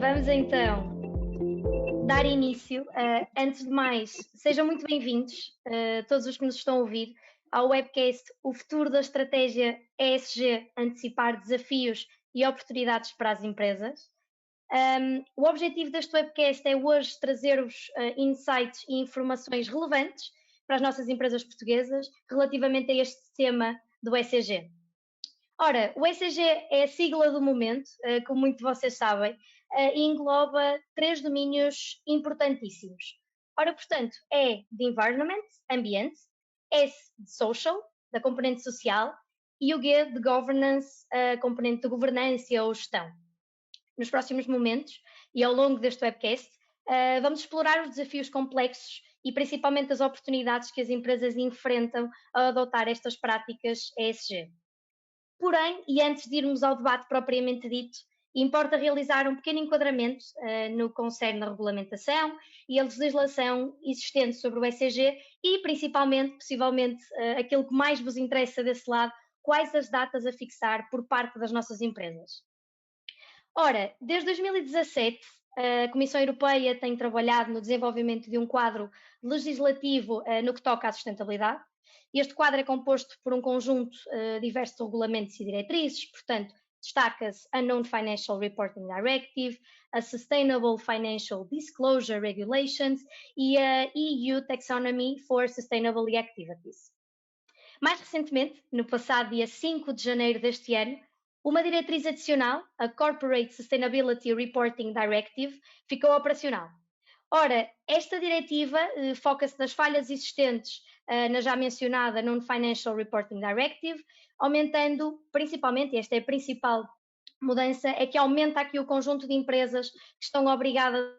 Vamos então dar início. Antes de mais, sejam muito bem-vindos, todos os que nos estão a ouvir, ao webcast O Futuro da Estratégia ESG, Antecipar Desafios e Oportunidades para as Empresas. O objetivo deste webcast é hoje trazer-vos insights e informações relevantes para as nossas empresas portuguesas relativamente a este tema do ESG. Ora, o ESG é a sigla do momento, como muitos de vocês sabem, e engloba 3 domínios importantíssimos. Ora, portanto, E de Environment, ambiente, S de Social, da componente social, e o G de Governance, a componente de governança ou gestão. Nos próximos momentos e ao longo deste webcast, vamos explorar os desafios complexos e principalmente as oportunidades que as empresas enfrentam ao adotar estas práticas ESG. Porém, e antes de irmos ao debate propriamente dito, importa realizar um pequeno enquadramento no que concerne a regulamentação e a legislação existente sobre o ESG e, principalmente, possivelmente, aquilo que mais vos interessa desse lado, quais as datas a fixar por parte das nossas empresas. Ora, desde 2017, a Comissão Europeia tem trabalhado no desenvolvimento de um quadro legislativo no que toca à sustentabilidade. Este quadro é composto por um conjunto diverso de regulamentos e diretrizes, portanto, destaca-se a Non-Financial Reporting Directive, a Sustainable Financial Disclosure Regulations e a EU Taxonomy for Sustainable Activities. Mais recentemente, no passado dia 5 de janeiro deste ano, uma diretriz adicional, a Corporate Sustainability Reporting Directive, ficou operacional. Ora, esta diretiva foca-se nas falhas existentes na já mencionada Non-Financial Reporting Directive, aumentando principalmente, e esta é a principal mudança, é que aumenta aqui o conjunto de empresas que estão obrigadas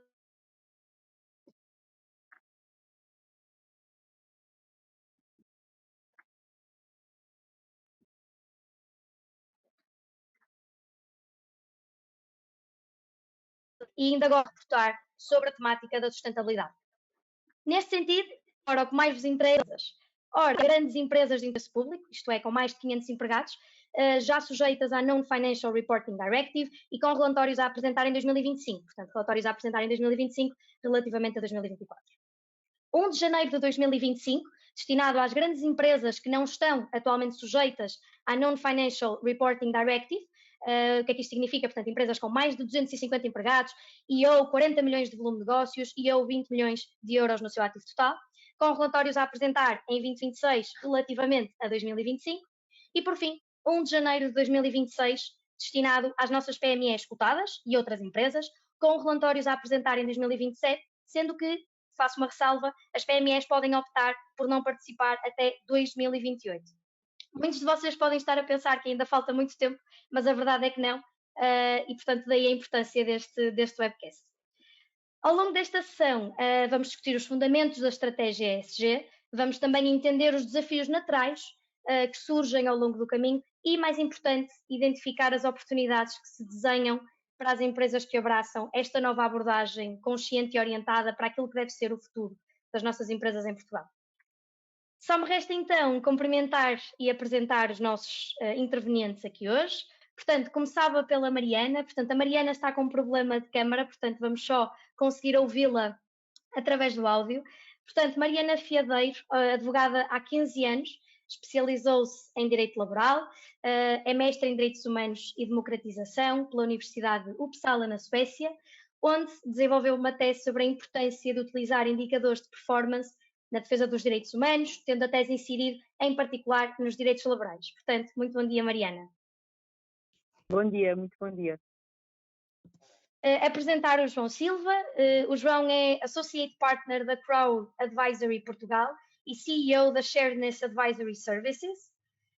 e ainda agora reportar sobre a temática da sustentabilidade. Neste sentido, ora, o que mais vos interessa, ora, grandes empresas de interesse público, isto é, com mais de 500 empregados, já sujeitas à Non-Financial Reporting Directive e com relatórios a apresentar em 2025, portanto, relatórios a apresentar em 2025 relativamente a 2024. 1 de janeiro de 2025, destinado às grandes empresas que não estão atualmente sujeitas à Non-Financial Reporting Directive. O que é que isto significa? Portanto, empresas com mais de 250 empregados e ou 40 milhões de volume de negócios e ou 20 milhões de euros no seu ativo total, com relatórios a apresentar em 2026 relativamente a 2025. E, por fim, 1 de janeiro de 2026, destinado às nossas PMEs cotadas e outras empresas, com relatórios a apresentar em 2027, sendo que, faço uma ressalva, as PMEs podem optar por não participar até 2028. Muitos de vocês podem estar a pensar que ainda falta muito tempo, mas a verdade é que não, e portanto daí a importância deste webcast. Ao longo desta sessão vamos discutir os fundamentos da estratégia ESG, vamos também entender os desafios naturais que surgem ao longo do caminho e, mais importante, identificar as oportunidades que se desenham para as empresas que abraçam esta nova abordagem consciente e orientada para aquilo que deve ser o futuro das nossas empresas em Portugal. Só me resta então cumprimentar e apresentar os nossos intervenientes aqui hoje. Portanto, começava pela Mariana. Portanto, a Mariana está com um problema de câmara, portanto, vamos só conseguir ouvi-la através do áudio. Portanto, Mariana Fiadeiro, advogada há 15 anos, especializou-se em Direito Laboral, é mestre em Direitos Humanos e Democratização pela Universidade Uppsala, na Suécia, onde desenvolveu uma tese sobre a importância de utilizar indicadores de performance na defesa dos direitos humanos, tendo a tese incidir, em particular, nos direitos laborais. Portanto, muito bom dia, Mariana. Bom dia, muito bom dia. Apresentar o João Silva. O João é Associate Partner da Crow Advisory Portugal e CEO da Sharedness Advisory Services.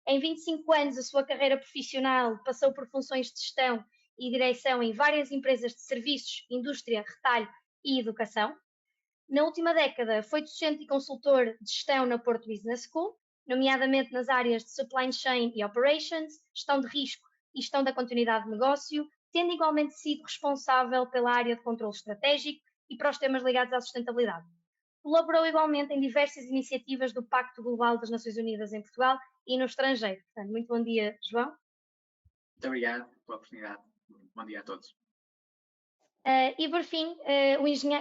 Em 25 anos, a sua carreira profissional passou por funções de gestão e direção em várias empresas de serviços, indústria, retalho e educação. Na última década, foi docente e consultor de gestão na Porto Business School, nomeadamente nas áreas de Supply Chain e Operations, gestão de risco e gestão da continuidade de negócio, tendo igualmente sido responsável pela área de controle estratégico e para os temas ligados à sustentabilidade. Colaborou igualmente em diversas iniciativas do Pacto Global das Nações Unidas em Portugal e no estrangeiro. Portanto, muito bom dia, João. Muito obrigado pela oportunidade. Bom dia a todos. E por fim,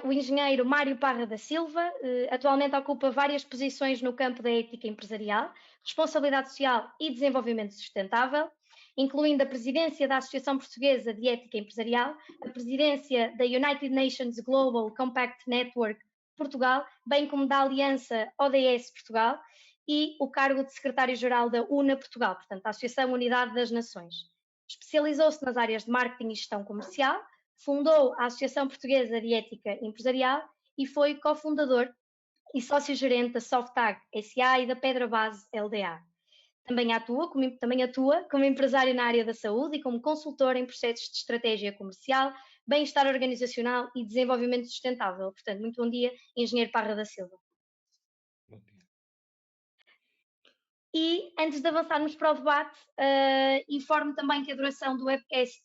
o engenheiro Mário Parra da Silva atualmente ocupa várias posições no campo da ética empresarial, responsabilidade social e desenvolvimento sustentável, incluindo a presidência da Associação Portuguesa de Ética Empresarial, a presidência da United Nations Global Compact Network Portugal, bem como da Aliança ODS Portugal e o cargo de secretário-geral da UNA Portugal, portanto, a Associação Unidade das Nações. Especializou-se nas áreas de marketing e gestão comercial, fundou a Associação Portuguesa de Ética Empresarial e foi cofundador e sócio-gerente da Softag SA e da Pedra Base LDA. Também atua como empresário na área da saúde e como consultor em processos de estratégia comercial, bem-estar organizacional e desenvolvimento sustentável. Portanto, muito bom dia, Engenheiro Parra da Silva. Bom dia. E antes de avançarmos para o debate, informo também que a duração do webcast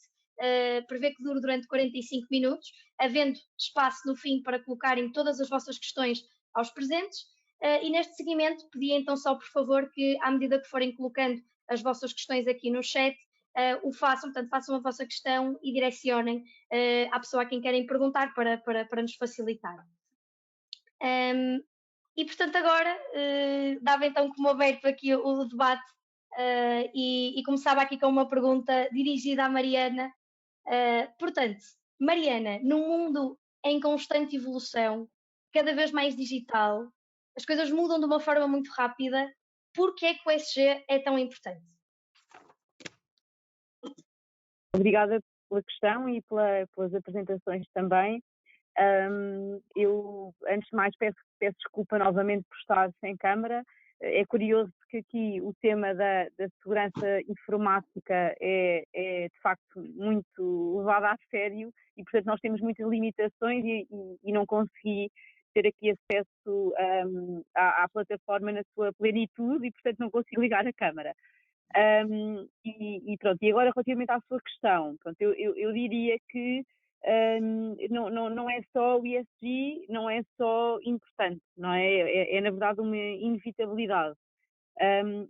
prevê que dure durante 45 minutos, havendo espaço no fim para colocarem todas as vossas questões aos presentes. E neste seguimento, pedi então só, por favor, que à medida que forem colocando as vossas questões aqui no chat, o façam, portanto, façam a vossa questão e direcionem à pessoa a quem querem perguntar para nos facilitar. E, portanto, agora dava então como aberto aqui o debate e começava aqui com uma pergunta dirigida à Mariana. Portanto, Mariana, num mundo em constante evolução, cada vez mais digital, as coisas mudam de uma forma muito rápida, por que é que o ESG é tão importante? Obrigada pela questão e pelas apresentações também. Eu, antes de mais, peço desculpa novamente por estar sem câmara. É curioso porque aqui o tema da segurança informática é de facto muito levado a sério e, portanto, nós temos muitas limitações e não consegui ter aqui acesso à plataforma na sua plenitude e, portanto, não consigo ligar a câmara. E pronto, e agora relativamente à sua questão, pronto, eu diria que não é só o ESG, não é só importante, não é? É na verdade uma inevitabilidade.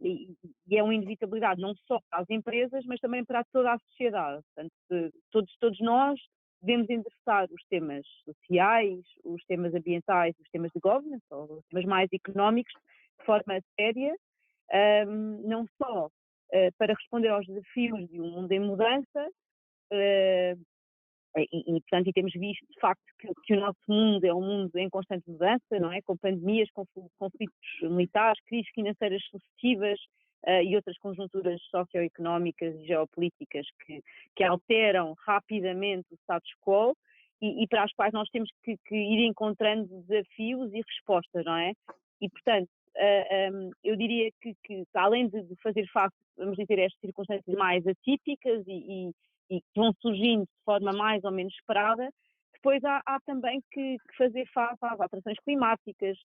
E é uma inevitabilidade não só para as empresas, mas também para toda a sociedade. Portanto, todos nós devemos endereçar os temas sociais, os temas ambientais, os temas de governance, ou os temas mais económicos, de forma séria, não só para responder aos desafios de um mundo em mudança, portanto, temos visto de facto que o nosso mundo é um mundo em constante mudança, não é? Com pandemias, conflitos militares, crises financeiras sucessivas e outras conjunturas socioeconómicas e geopolíticas que alteram rapidamente o status quo e para as quais nós temos que ir encontrando desafios e respostas, não é? E, portanto, eu diria que além de fazer face, vamos dizer, a estas circunstâncias mais atípicas e que vão surgindo de forma mais ou menos esperada, depois há também que fazer face às alterações climáticas,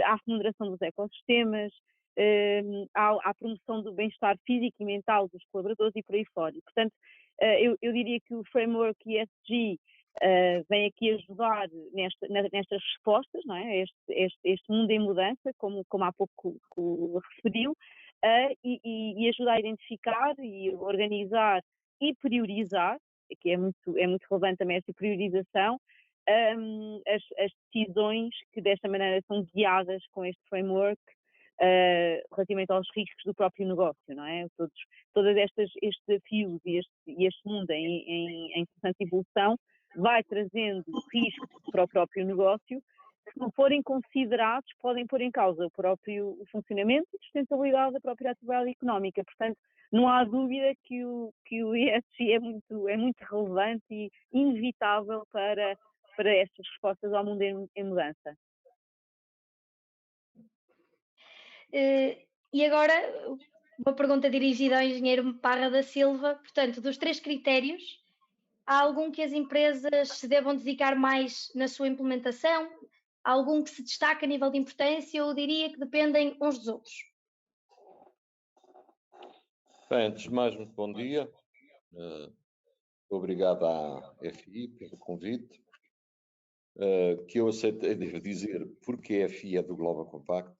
à remuneração dos ecossistemas, à promoção do bem-estar físico e mental dos colaboradores e por aí fora. E, portanto, eu diria que o framework ESG vem aqui ajudar nestas respostas, não é? Este mundo em mudança, como há pouco referiu, e ajudar a identificar e organizar e priorizar, que é muito relevante também esta priorização, as decisões que desta maneira são guiadas com este framework relativamente aos riscos do próprio negócio, não é? Todos estes desafios e este mundo em constante evolução vai trazendo riscos para o próprio negócio que, se não forem considerados, podem pôr em causa o funcionamento e sustentabilidade da própria atividade económica. Portanto, não há dúvida que o ESG é muito relevante e inevitável para estas respostas ao mundo em mudança. E agora, uma pergunta dirigida ao engenheiro Parra da Silva. Portanto, dos 3 critérios, há algum que as empresas se devam dedicar mais na sua implementação? Há algum que se destaca a nível de importância ou diria que dependem uns dos outros? Bem, antes de mais, muito bom dia. Obrigado à FI pelo convite, que eu aceitei, devo dizer, porque a FI é do Global Compact.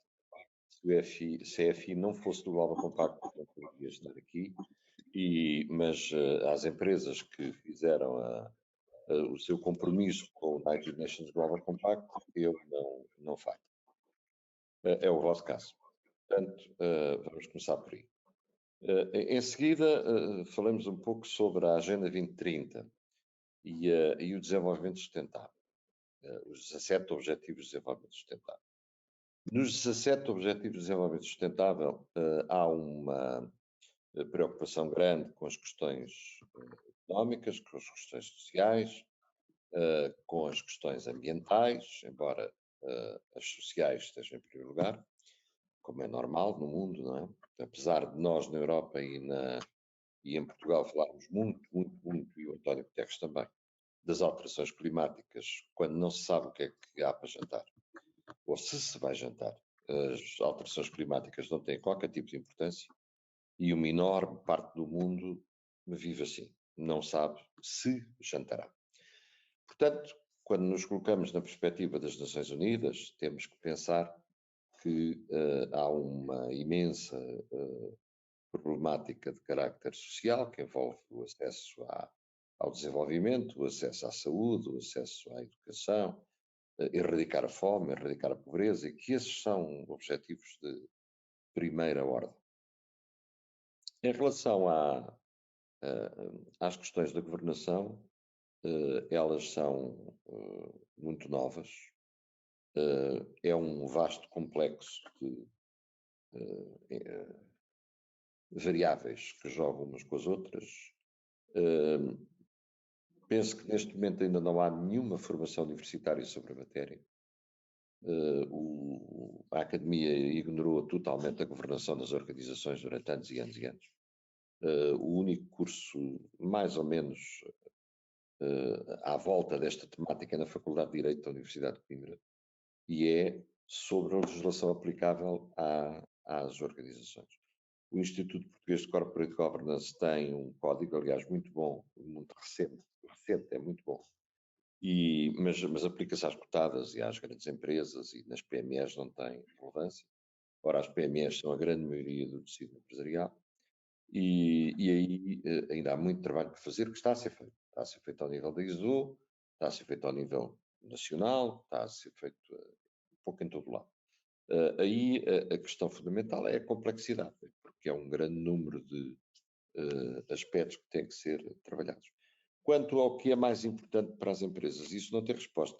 Se a FI não fosse do Global Compact, não poderia estar aqui, mas às empresas que fizeram o seu compromisso com o United Nations Global Compact, eu não faço. É o vosso caso. Portanto, vamos começar por aí. Em seguida, falamos um pouco sobre a Agenda 2030 e o desenvolvimento sustentável, os 17 Objetivos de Desenvolvimento Sustentável. Nos 17 Objetivos de Desenvolvimento Sustentável, há uma preocupação grande com as questões económicas, com as questões sociais, com as questões ambientais, embora as sociais estejam em primeiro lugar, como é normal no mundo, não é? Apesar de nós na Europa e em Portugal falarmos muito, e o António Guterres também, das alterações climáticas, quando não se sabe o que é que há para jantar, ou se vai jantar, as alterações climáticas não têm qualquer tipo de importância e uma enorme parte do mundo vive assim, não sabe se jantará. Portanto, quando nos colocamos na perspectiva das Nações Unidas, temos que pensar que há uma imensa problemática de carácter social que envolve o acesso ao desenvolvimento, o acesso à saúde, o acesso à educação, erradicar a fome, erradicar a pobreza, e que esses são objetivos de primeira ordem. Em relação às questões da governação, elas são muito novas. É um vasto complexo de variáveis que jogam umas com as outras. Penso que neste momento ainda não há nenhuma formação universitária sobre a matéria. A academia ignorou totalmente a governação das organizações durante anos e anos e anos. O único curso, mais ou menos, à volta desta temática é na Faculdade de Direito da Universidade de Coimbra e é sobre a legislação aplicável às organizações. O Instituto Português de Corporate Governance tem um código, aliás, muito bom, muito recente é muito bom, mas aplica-se às cotadas e às grandes empresas e nas PMEs não tem relevância. Ora, as PMEs são a grande maioria do tecido empresarial e aí ainda há muito trabalho para fazer que está a ser feito. Está a ser feito ao nível da ISO, está a ser feito ao nível nacional, está a ser feito um pouco em todo lado. Aí a questão fundamental é a complexidade, porque é um grande número de aspectos que têm que ser trabalhados. Quanto ao que é mais importante para as empresas, isso não tem resposta.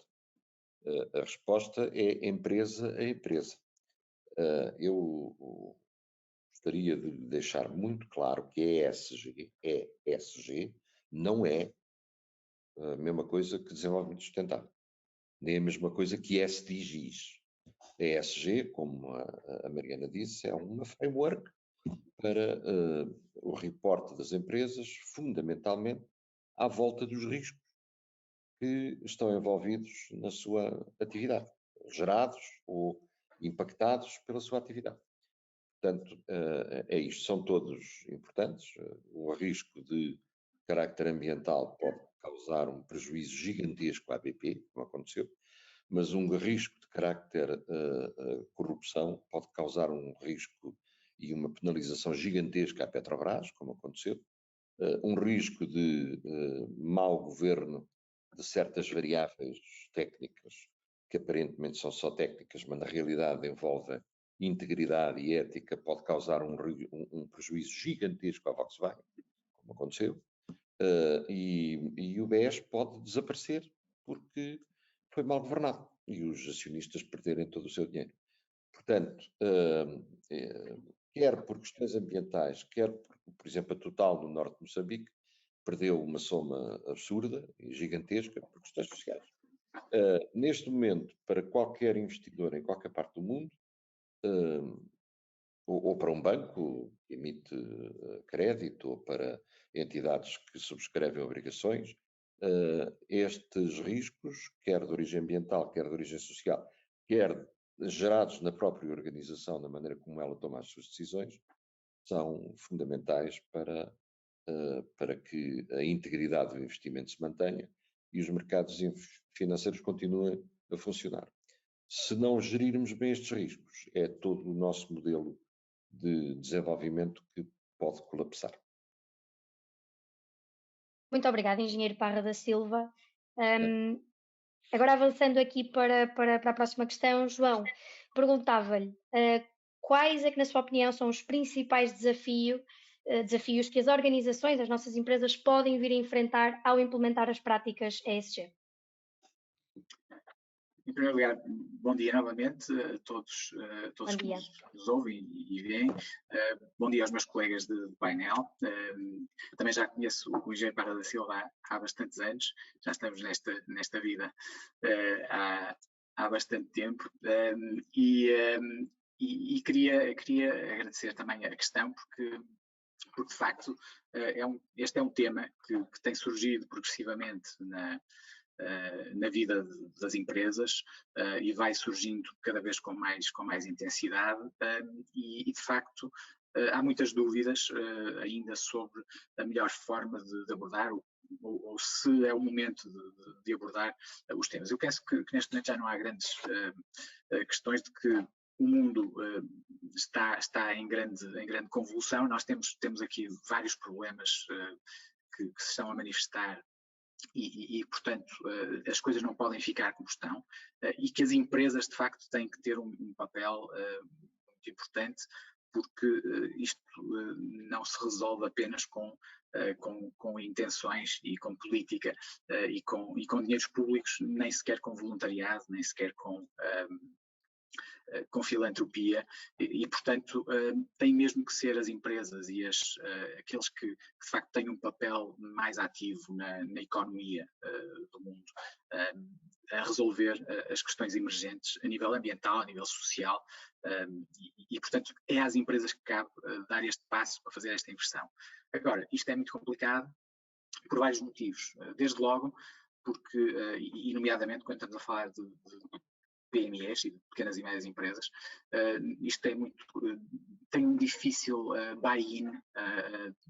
A resposta é empresa a empresa. Eu gostaria de deixar muito claro que ESG não é a mesma coisa que desenvolvimento sustentável, nem a mesma coisa que SDGs. A ESG, como a Mariana disse, é uma framework para o reporte das empresas, fundamentalmente à volta dos riscos que estão envolvidos na sua atividade, gerados ou impactados pela sua atividade. Portanto, é isto, são todos importantes. O risco de carácter ambiental pode causar um prejuízo gigantesco à BP, como aconteceu, mas um risco de carácter corrupção pode causar um risco e uma penalização gigantesca à Petrobras, como aconteceu, um risco de mau governo de certas variáveis técnicas, que aparentemente são só técnicas, mas na realidade envolvem integridade e ética, pode causar um prejuízo gigantesco à Volkswagen, como aconteceu, e o BES pode desaparecer porque foi mal governado e os acionistas perderem todo o seu dinheiro. Portanto, quer por questões ambientais, quer por exemplo, a Total no norte de Moçambique perdeu uma soma absurda e gigantesca por questões sociais. Neste momento, para qualquer investidor em qualquer parte do mundo, ou para um banco que emite crédito, ou para entidades que subscrevem obrigações, estes riscos, quer de origem ambiental, quer de origem social, quer gerados na própria organização, na maneira como ela toma as suas decisões, são fundamentais para que a integridade do investimento se mantenha e os mercados financeiros continuem a funcionar. Se não gerirmos bem estes riscos, é todo o nosso modelo de desenvolvimento que pode colapsar. Muito obrigada, Engenheiro Parra da Silva. Agora avançando aqui para a próxima questão, João, perguntava-lhe quais é que, na sua opinião, são os principais desafios que as organizações, as nossas empresas, podem vir a enfrentar ao implementar as práticas ESG? Em primeiro lugar, bom dia novamente a todos, que nos ouvem e veem. Bom dia aos meus colegas de painel. Também já conheço o Engenheiro Parra da Silva há bastantes anos, já estamos nesta vida há bastante tempo. E queria agradecer também a questão, porque de facto este é um tema que tem surgido progressivamente na vida das empresas e vai surgindo cada vez com mais intensidade e de facto há muitas dúvidas ainda sobre a melhor forma de abordar ou se é o momento de abordar os temas. Eu penso que neste momento já não há grandes questões de que o mundo está em grande convulsão. Nós temos aqui vários problemas que se estão a manifestar e, portanto, as coisas não podem ficar como estão e que as empresas, de facto, têm que ter um papel muito importante, porque isto não se resolve apenas com intenções e com política e com dinheiros públicos, nem sequer com voluntariado, nem sequer com filantropia e portanto, tem mesmo que ser as empresas e aqueles que de facto têm um papel mais ativo na economia do mundo a resolver as questões emergentes a nível ambiental, a nível social e portanto, é às empresas que cabe dar este passo para fazer esta inversão. Agora, isto é muito complicado por vários motivos. Desde logo, porque, e nomeadamente quando estamos a falar de PMEs e de pequenas e médias empresas, isto tem um difícil buy-in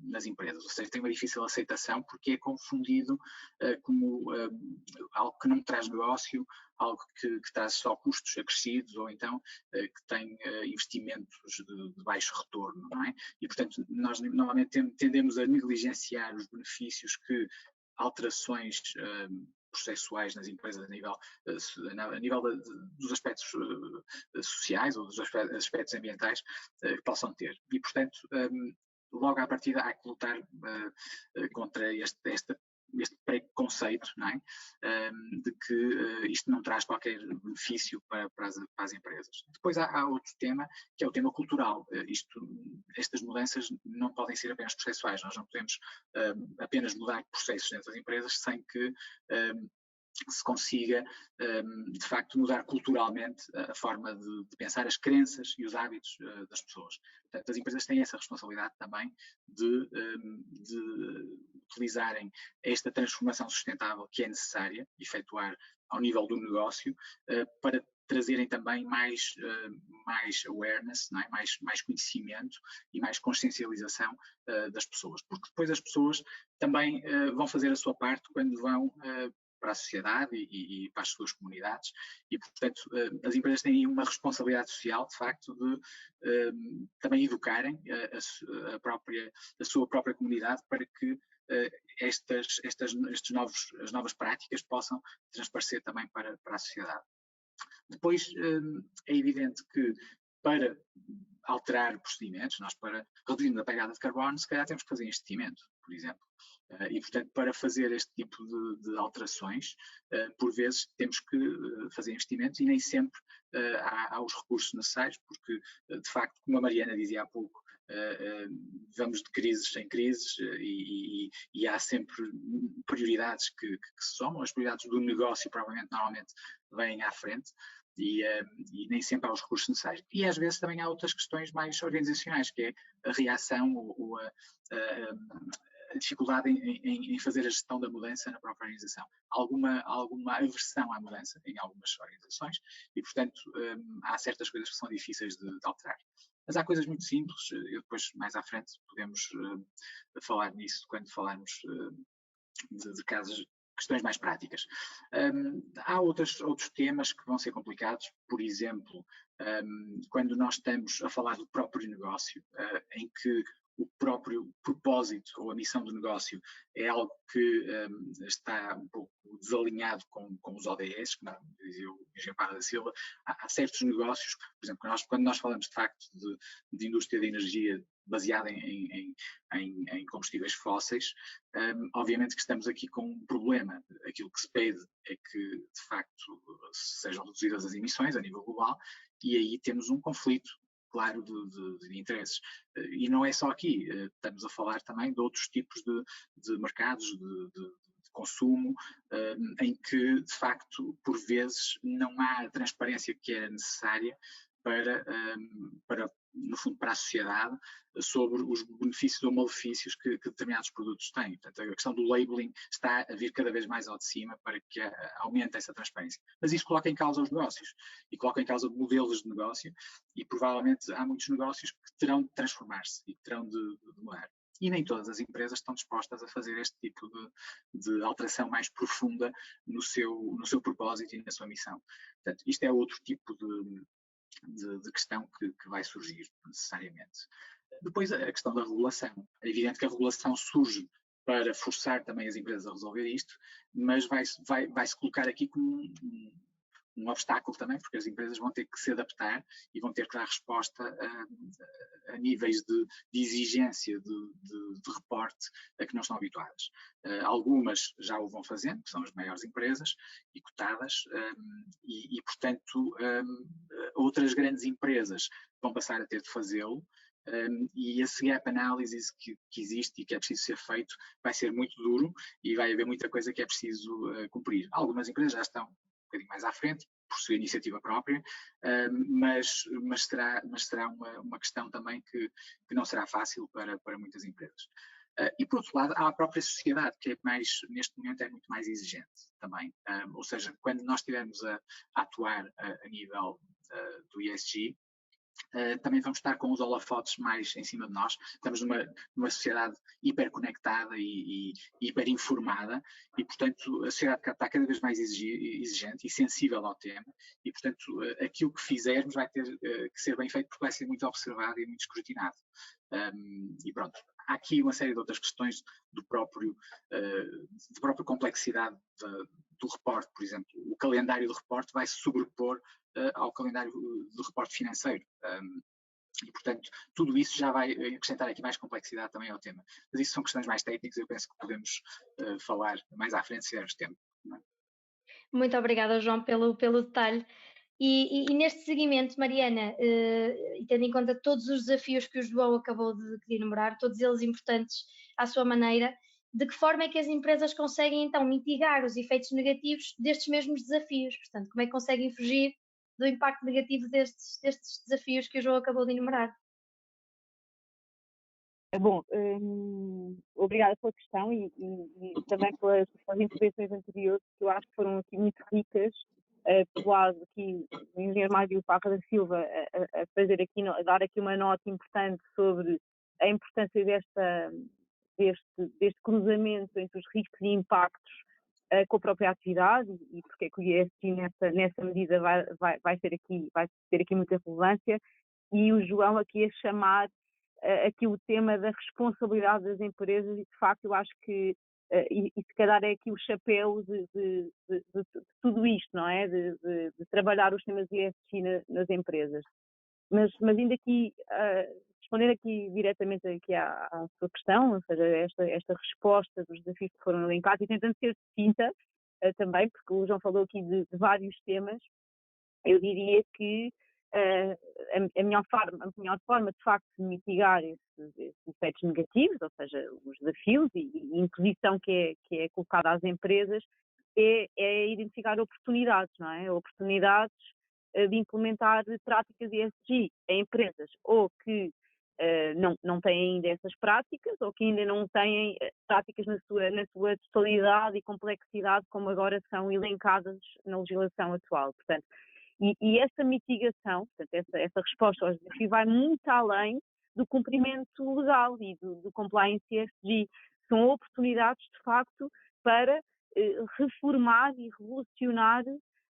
nas empresas, ou seja, tem uma difícil aceitação porque é confundido como algo que não traz negócio, algo que traz só custos acrescidos ou então que tem investimentos de baixo retorno, não é? E, portanto, nós normalmente tendemos a negligenciar os benefícios que alterações processuais nas empresas a nível dos aspectos sociais ou dos aspectos ambientais que possam ter. E, portanto, logo à partida há que lutar contra este preconceito, não é? De que isto não traz qualquer benefício para as empresas. Depois há outro tema, que é o tema cultural. Estas mudanças não podem ser apenas processuais, nós não podemos apenas mudar processos dentro das empresas sem que se consiga, de facto, mudar culturalmente a forma de pensar, as crenças e os hábitos das pessoas. Portanto, as empresas têm essa responsabilidade também de utilizarem esta transformação sustentável que é necessária efetuar ao nível do negócio para trazerem também mais awareness, não é? mais conhecimento e mais consciencialização das pessoas, porque depois as pessoas também vão fazer a sua parte quando vão para a sociedade e para as suas comunidades e, portanto, as empresas têm uma responsabilidade social, de facto, de também educarem a sua própria comunidade para que as novas práticas possam transparecer também para a sociedade. Depois, é evidente que para alterar procedimentos, nós para reduzir a pegada de carbono, se calhar temos que fazer investimento, por exemplo. E, portanto, para fazer este tipo de alterações, por vezes temos que fazer investimentos e nem sempre há os recursos necessários, porque, de facto, como a Mariana dizia há pouco, vamos de crises em crises e há sempre prioridades que se somam, as prioridades do negócio provavelmente normalmente vêm à frente e nem sempre há os recursos necessários. E às vezes também há outras questões mais organizacionais, que é a reação ou a dificuldade em fazer a gestão da mudança na própria organização. Alguma aversão à mudança em algumas organizações e, portanto, há certas coisas que são difíceis de alterar. Mas há coisas muito simples, eu depois mais à frente podemos falar nisso quando falarmos de casos, questões mais práticas. Há outros temas que vão ser complicados, por exemplo, quando nós estamos a falar do próprio negócio, em que o próprio propósito ou a missão do negócio é algo que está um pouco desalinhado com os ODS, como dizia o Engenheiro Parra da Silva. Há certos negócios, por exemplo, quando nós falamos de facto de indústria de energia baseada em combustíveis fósseis, obviamente que estamos aqui com um problema. Aquilo que se pede é que, de facto, sejam reduzidas as emissões a nível global, e aí temos um conflito claro de interesses. E não é só aqui, estamos a falar também de outros tipos de mercados, de consumo, em que, de facto, por vezes não há a transparência que era necessária para, no fundo, para a sociedade sobre os benefícios ou malefícios que determinados produtos têm. Portanto, a questão do labeling está a vir cada vez mais ao de cima para que aumente essa transparência. Mas isso coloca em causa os negócios e coloca em causa modelos de negócio, e provavelmente há muitos negócios que terão de transformar-se e que terão de mudar. E nem todas as empresas estão dispostas a fazer este tipo de alteração mais profunda no seu propósito e na sua missão. Portanto, isto é outro tipo de questão que vai surgir necessariamente. Depois, a questão da regulação. É evidente que a regulação surge para forçar também as empresas a resolver isto, mas vai-se colocar aqui como um obstáculo também, porque as empresas vão ter que se adaptar e vão ter que dar resposta a níveis de exigência de reporte a que não estão habituadas. Algumas já o vão fazendo, que são as maiores empresas e cotadas, e portanto, outras grandes empresas vão passar a ter de fazê-lo, e esse gap analysis que existe e que é preciso ser feito vai ser muito duro e vai haver muita coisa que é preciso cumprir. Algumas empresas já estão um bocadinho mais à frente, por sua iniciativa própria, mas será uma questão também que não será fácil para muitas empresas. E, por outro lado, há a própria sociedade, que neste momento é muito mais exigente também. Ou seja, quando nós estivermos a atuar a nível do ESG, também vamos estar com os holofotes mais em cima de nós. Estamos numa sociedade hiperconectada e hiperinformada, e, portanto, a sociedade está cada vez mais exigente e sensível ao tema, e, portanto, aquilo que fizermos vai ter que ser bem feito, porque vai ser muito observado e muito escrutinado. E pronto, há aqui uma série de outras questões de própria complexidade do reporte. Por exemplo, o calendário do reporte vai se sobrepor ao calendário do reporte financeiro. E, portanto, tudo isso já vai acrescentar aqui mais complexidade também ao tema. Mas isso são questões mais técnicas, eu penso que podemos falar mais à frente se tivermos tempo. Não é? Muito obrigada, João, pelo detalhe. E neste seguimento, Mariana, e tendo em conta todos os desafios que o João acabou de enumerar, todos eles importantes à sua maneira, de que forma é que as empresas conseguem então mitigar os efeitos negativos destes mesmos desafios? Portanto, como é que conseguem fugir do impacto negativo destes desafios que o João acabou de enumerar? Bom, obrigada pela questão e também pelas intervenções anteriores, que eu acho que foram aqui muito ricas, pelo lado aqui do engenheiro Mário Parra da Silva a fazer aqui, a dar aqui uma nota importante sobre a importância deste cruzamento entre os riscos e impactos com a própria atividade, e porque é que o ESG nessa medida vai ter aqui muita relevância, e o João aqui a chamar aqui o tema da responsabilidade das empresas, e de facto eu acho que e se calhar é aqui o chapéu de tudo isto, não é? De trabalhar os temas ESG nas empresas. Mas ainda aqui, responder aqui diretamente aqui à sua questão, ou seja, esta resposta dos desafios que foram elencados, e tentando ser sucinta também, porque o João falou aqui de vários temas, eu diria que a melhor forma de facto de mitigar esses efeitos negativos, ou seja, os desafios e a imposição que é colocada às empresas, é identificar oportunidades, não é? Oportunidades de implementar práticas ESG em empresas, ou que não têm ainda essas práticas, ou que ainda não têm práticas na sua totalidade e complexidade, como agora são elencadas na legislação atual. Portanto, e essa mitigação, portanto, essa resposta aos desafios vai muito além do cumprimento legal e do compliance ESG. São oportunidades, de facto, para reformar e revolucionar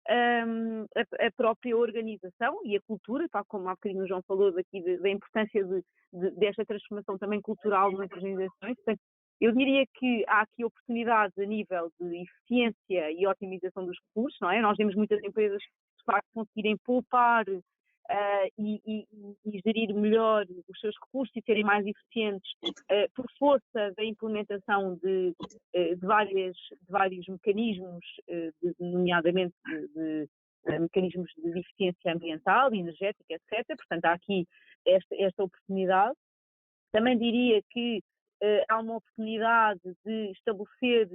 a própria organização e a cultura, tal como há bocadinho o João falou daqui da importância desta transformação também cultural nas organizações. Portanto, eu diria que há aqui oportunidades a nível de eficiência e otimização dos recursos, não é? Nós vemos muitas empresas que, de facto, conseguirem poupar e gerir melhor os seus recursos e serem mais eficientes por força da implementação de vários mecanismos, nomeadamente de mecanismos de eficiência ambiental, energética, etc. Portanto, há aqui esta oportunidade. Também diria que há uma oportunidade de estabelecer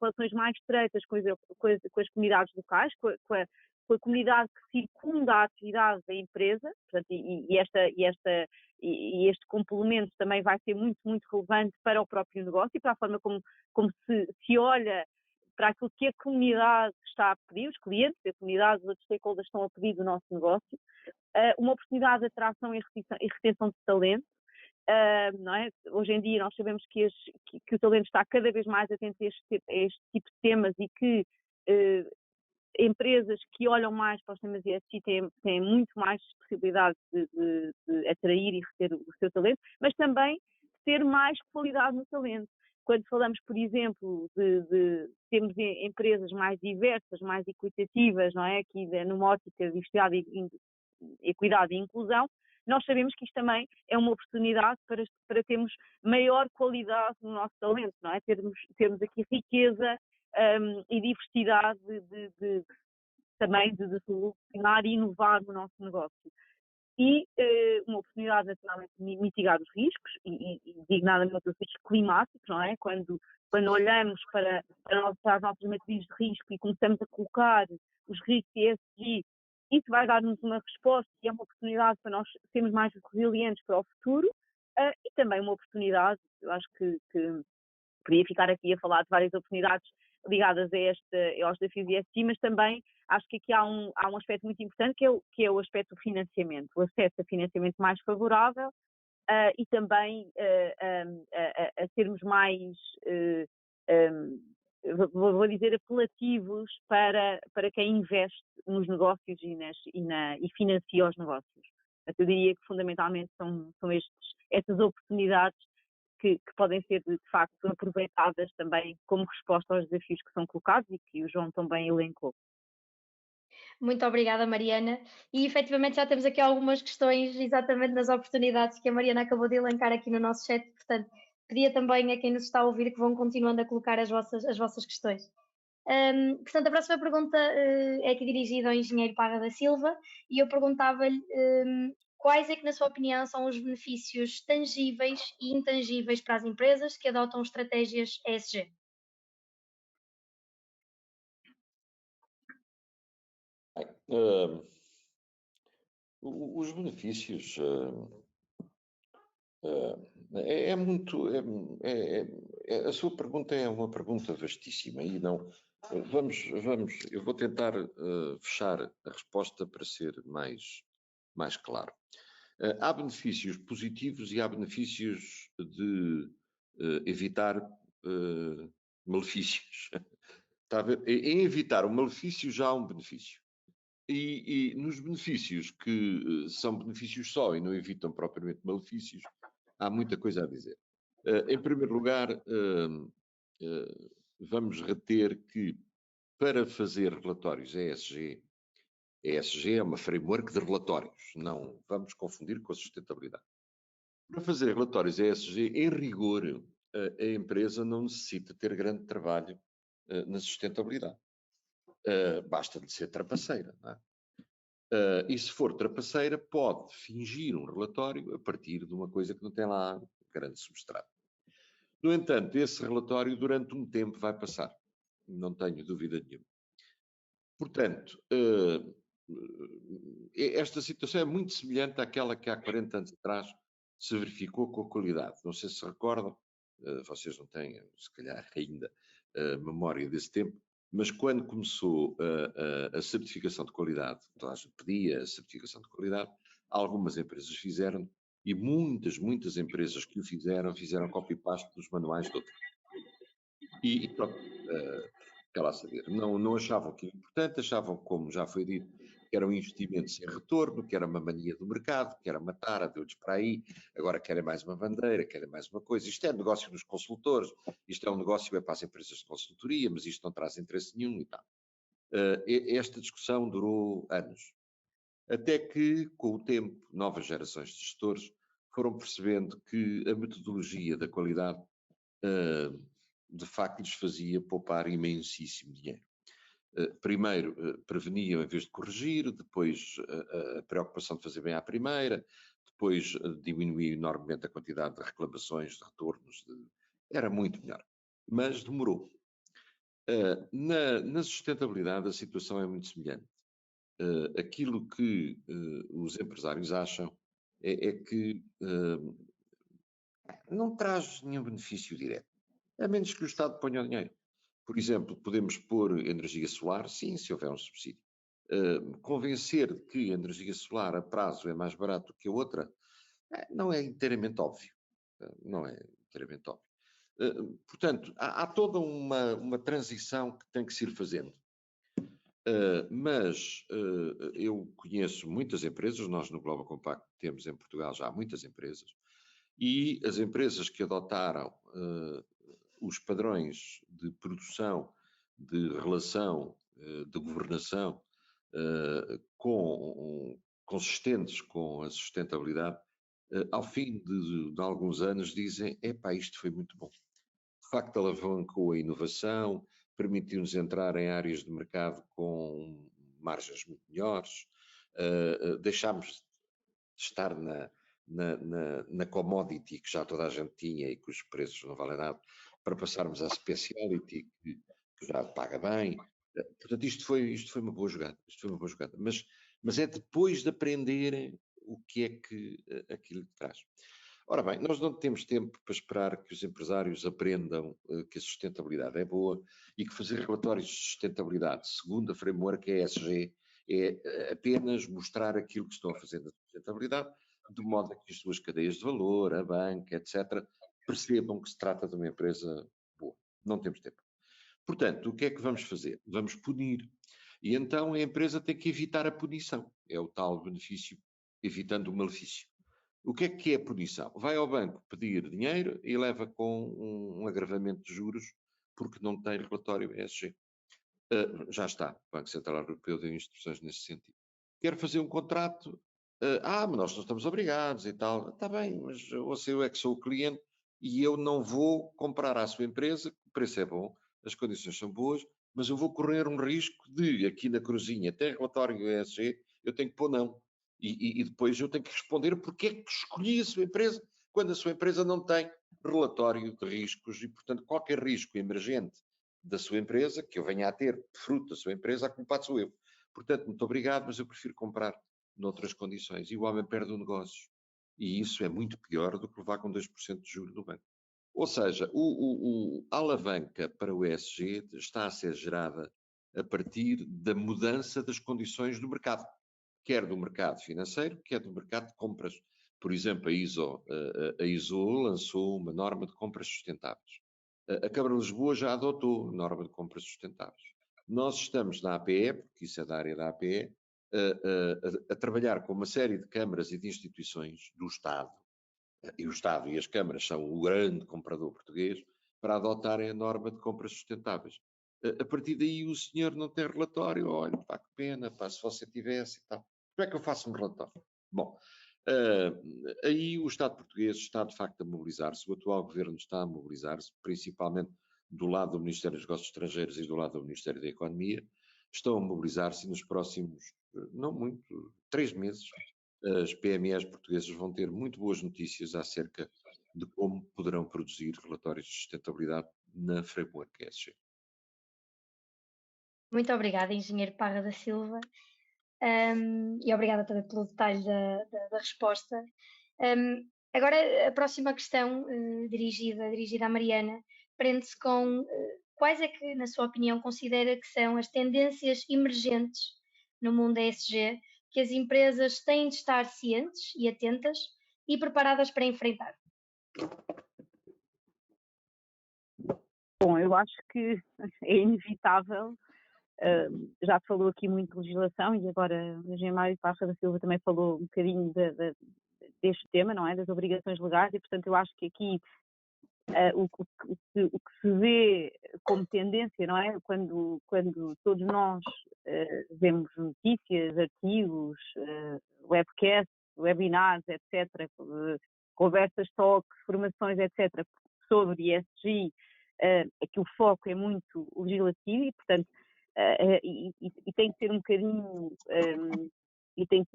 relações mais estreitas com as comunidades locais, com a comunidade que circunda a atividade da empresa, portanto, e este complemento também vai ser muito, muito relevante para o próprio negócio e para a forma como se olha para aquilo que a comunidade está a pedir, os clientes, a comunidade, os outros stakeholders estão a pedir do nosso negócio, uma oportunidade de atração e retenção de talento. Não é? Hoje em dia nós sabemos que o talento está cada vez mais atento a este tipo de temas e que empresas que olham mais para os temas ESG têm muito mais possibilidade de atrair e reter o seu talento, mas também ter mais qualidade no talento. Quando falamos, por exemplo, de termos empresas mais diversas, mais equitativas, não é? Aqui numa ótica de diversidade, equidade e inclusão, nós sabemos que isto também é uma oportunidade para termos maior qualidade no nosso talento, não é? Termos aqui riqueza e diversidade também de solucionar e inovar no nosso negócio. E uma oportunidade, naturalmente, de mitigar os riscos, e designadamente os riscos climáticos, não é? Quando olhamos para as nossas matrizes de risco e começamos a colocar os riscos ESG, isso vai dar-nos uma resposta e é uma oportunidade para nós sermos mais resilientes para o futuro e também uma oportunidade, eu acho que podia ficar aqui a falar de várias oportunidades ligadas aos desafios ESG, mas também acho que aqui há um aspecto muito importante que é o aspecto do financiamento, o acesso a financiamento mais favorável e também a sermos mais, vou dizer, apelativos para quem investe nos negócios e financia os negócios. Eu diria que fundamentalmente são estas oportunidades que podem ser de facto aproveitadas também como resposta aos desafios que são colocados e que o João também elencou. Muito obrigada, Mariana. E efetivamente já temos aqui algumas questões exatamente nas oportunidades que a Mariana acabou de elencar aqui no nosso chat, portanto, pedia também a quem nos está a ouvir que vão continuando a colocar as vossas questões. Portanto, a próxima pergunta é aqui dirigida ao engenheiro Parra da Silva e eu perguntava-lhe quais é que, na sua opinião, são os benefícios tangíveis e intangíveis para as empresas que adotam estratégias ESG? Os benefícios a sua pergunta é uma pergunta vastíssima e não eu vou tentar fechar a resposta para ser mais claro. Há benefícios positivos e há benefícios de evitar malefícios. Está a ver? Em evitar o malefício já há um benefício. E nos benefícios que são benefícios só e não evitam propriamente malefícios, há muita coisa a dizer. Em primeiro lugar, vamos reter que para fazer relatórios ESG é uma framework de relatórios, não vamos confundir com a sustentabilidade. Para fazer relatórios ESG, em rigor, a empresa não necessita ter grande trabalho na sustentabilidade. Basta-lhe ser trapaceira, não é? E se for trapaceira, pode fingir um relatório a partir de uma coisa que não tem lá grande substrato. No entanto, esse relatório durante um tempo vai passar, não tenho dúvida nenhuma. Portanto, esta situação é muito semelhante àquela que há 40 anos atrás se verificou com a qualidade. Não sei se recordam, vocês não têm, se calhar, ainda memória desse tempo, mas quando começou a certificação de qualidade, toda a gente pedia a certificação de qualidade, algumas empresas fizeram e muitas empresas que o fizeram copy-paste dos manuais de outros. E pronto, quer lá saber. Não achavam que era importante, achavam, como já foi dito, que era um investimento sem retorno, que era uma mania do mercado, que era matar, deu-lhes para aí, agora querem mais uma bandeira, querem mais uma coisa. Isto é negócio dos consultores, isto é um negócio para as empresas de consultoria, mas isto não traz interesse nenhum e tal. Esta discussão durou anos. Até que, com o tempo, novas gerações de gestores foram percebendo que a metodologia da qualidade, de facto, lhes fazia poupar imensíssimo dinheiro. Primeiro, preveniam em vez de corrigir, depois a preocupação de fazer bem à primeira, depois diminuía enormemente a quantidade de reclamações, de retornos, era muito melhor. Mas demorou. Na sustentabilidade, a situação é muito semelhante. Aquilo que os empresários acham é que não traz nenhum benefício direto, a menos que o Estado ponha o dinheiro. Por exemplo, podemos pôr energia solar, sim, se houver um subsídio. Convencer de que a energia solar a prazo é mais barato que a outra, não é inteiramente óbvio. Não é inteiramente óbvio. Portanto, há toda uma transição que tem que se ir fazendo. Mas eu conheço muitas empresas, nós no Global Compact temos em Portugal já muitas empresas, e as empresas que adotaram os padrões de produção, de relação, de governação consistentes com a sustentabilidade, ao fim de alguns anos dizem, epá, isto foi muito bom. De facto, alavancou a inovação, permitiu-nos entrar em áreas de mercado com margens muito melhores, deixámos de estar na commodity que já toda a gente tinha e cujos preços não valem nada, para passarmos à speciality que já paga bem. Portanto, isto foi uma boa jogada, mas é depois de aprenderem o que é que aquilo traz. Ora bem, nós não temos tempo para esperar que os empresários aprendam que a sustentabilidade é boa e que fazer relatórios de sustentabilidade segundo a framework ESG é apenas mostrar aquilo que estão a fazer na sustentabilidade, de modo a que as suas cadeias de valor, a banca, etc., percebam que se trata de uma empresa boa. Não temos tempo. Portanto, o que é que vamos fazer? Vamos punir. E então a empresa tem que evitar a punição. É o tal benefício, evitando o malefício. O que é a punição? Vai ao banco pedir dinheiro e leva com um agravamento de juros porque não tem relatório ESG. Já está, o Banco Central Europeu deu instruções nesse sentido. Quer fazer um contrato? Mas nós não estamos obrigados e tal. Está bem, mas eu é que sou o cliente e eu não vou comprar à sua empresa, o preço é bom, as condições são boas, mas eu vou correr um risco de, aqui na cruzinha, tem relatório ESG, eu tenho que pôr não. E depois eu tenho que responder porque é que escolhi a sua empresa quando a sua empresa não tem relatório de riscos e, portanto, qualquer risco emergente da sua empresa, que eu venha a ter fruto da sua empresa, a culpado sou eu. Portanto, muito obrigado, mas eu prefiro comprar noutras condições. E o homem perde o negócio. E isso é muito pior do que levar com 2% de juros do banco. Ou seja, a alavanca para o ESG está a ser gerada a partir da mudança das condições do mercado, quer do mercado financeiro, quer do mercado de compras. Por exemplo, a ISO lançou uma norma de compras sustentáveis. A Câmara de Lisboa já adotou a norma de compras sustentáveis. Nós estamos na APE, porque isso é da área da APE, a trabalhar com uma série de câmaras e de instituições do Estado, e o Estado e as câmaras são o grande comprador português, para adotarem a norma de compras sustentáveis. A partir daí o senhor não tem relatório, olha, pá, que pena, pá, se você tivesse e tal. Como é que eu faço um relatório? Bom, aí o Estado português está de facto a mobilizar-se, o atual governo está a mobilizar-se, principalmente do lado do Ministério dos Negócios Estrangeiros e do lado do Ministério da Economia, estão a mobilizar-se e nos próximos, não muito, 3 meses, as PMEs portuguesas vão ter muito boas notícias acerca de como poderão produzir relatórios de sustentabilidade na framework ESG. Muito obrigada, Engenheiro Parra da Silva, e obrigada também pelo detalhe da resposta. Agora, a próxima questão, dirigida à Mariana, prende-se com quais é que, na sua opinião, considera que são as tendências emergentes no mundo ESG que as empresas têm de estar cientes e atentas e preparadas para enfrentar? Bom, eu acho que é inevitável. Já falou aqui muito de legislação e agora o Engenheiro Mário Parra da Silva também falou um bocadinho deste tema, não é? Das obrigações legais e, portanto, eu acho que aqui o que se vê como tendência, não é? Quando todos nós vemos notícias, artigos, webcasts, webinars, etc., conversas, talks, formações, etc., sobre ESG, que o foco é muito legislativo e, portanto, e tem que ser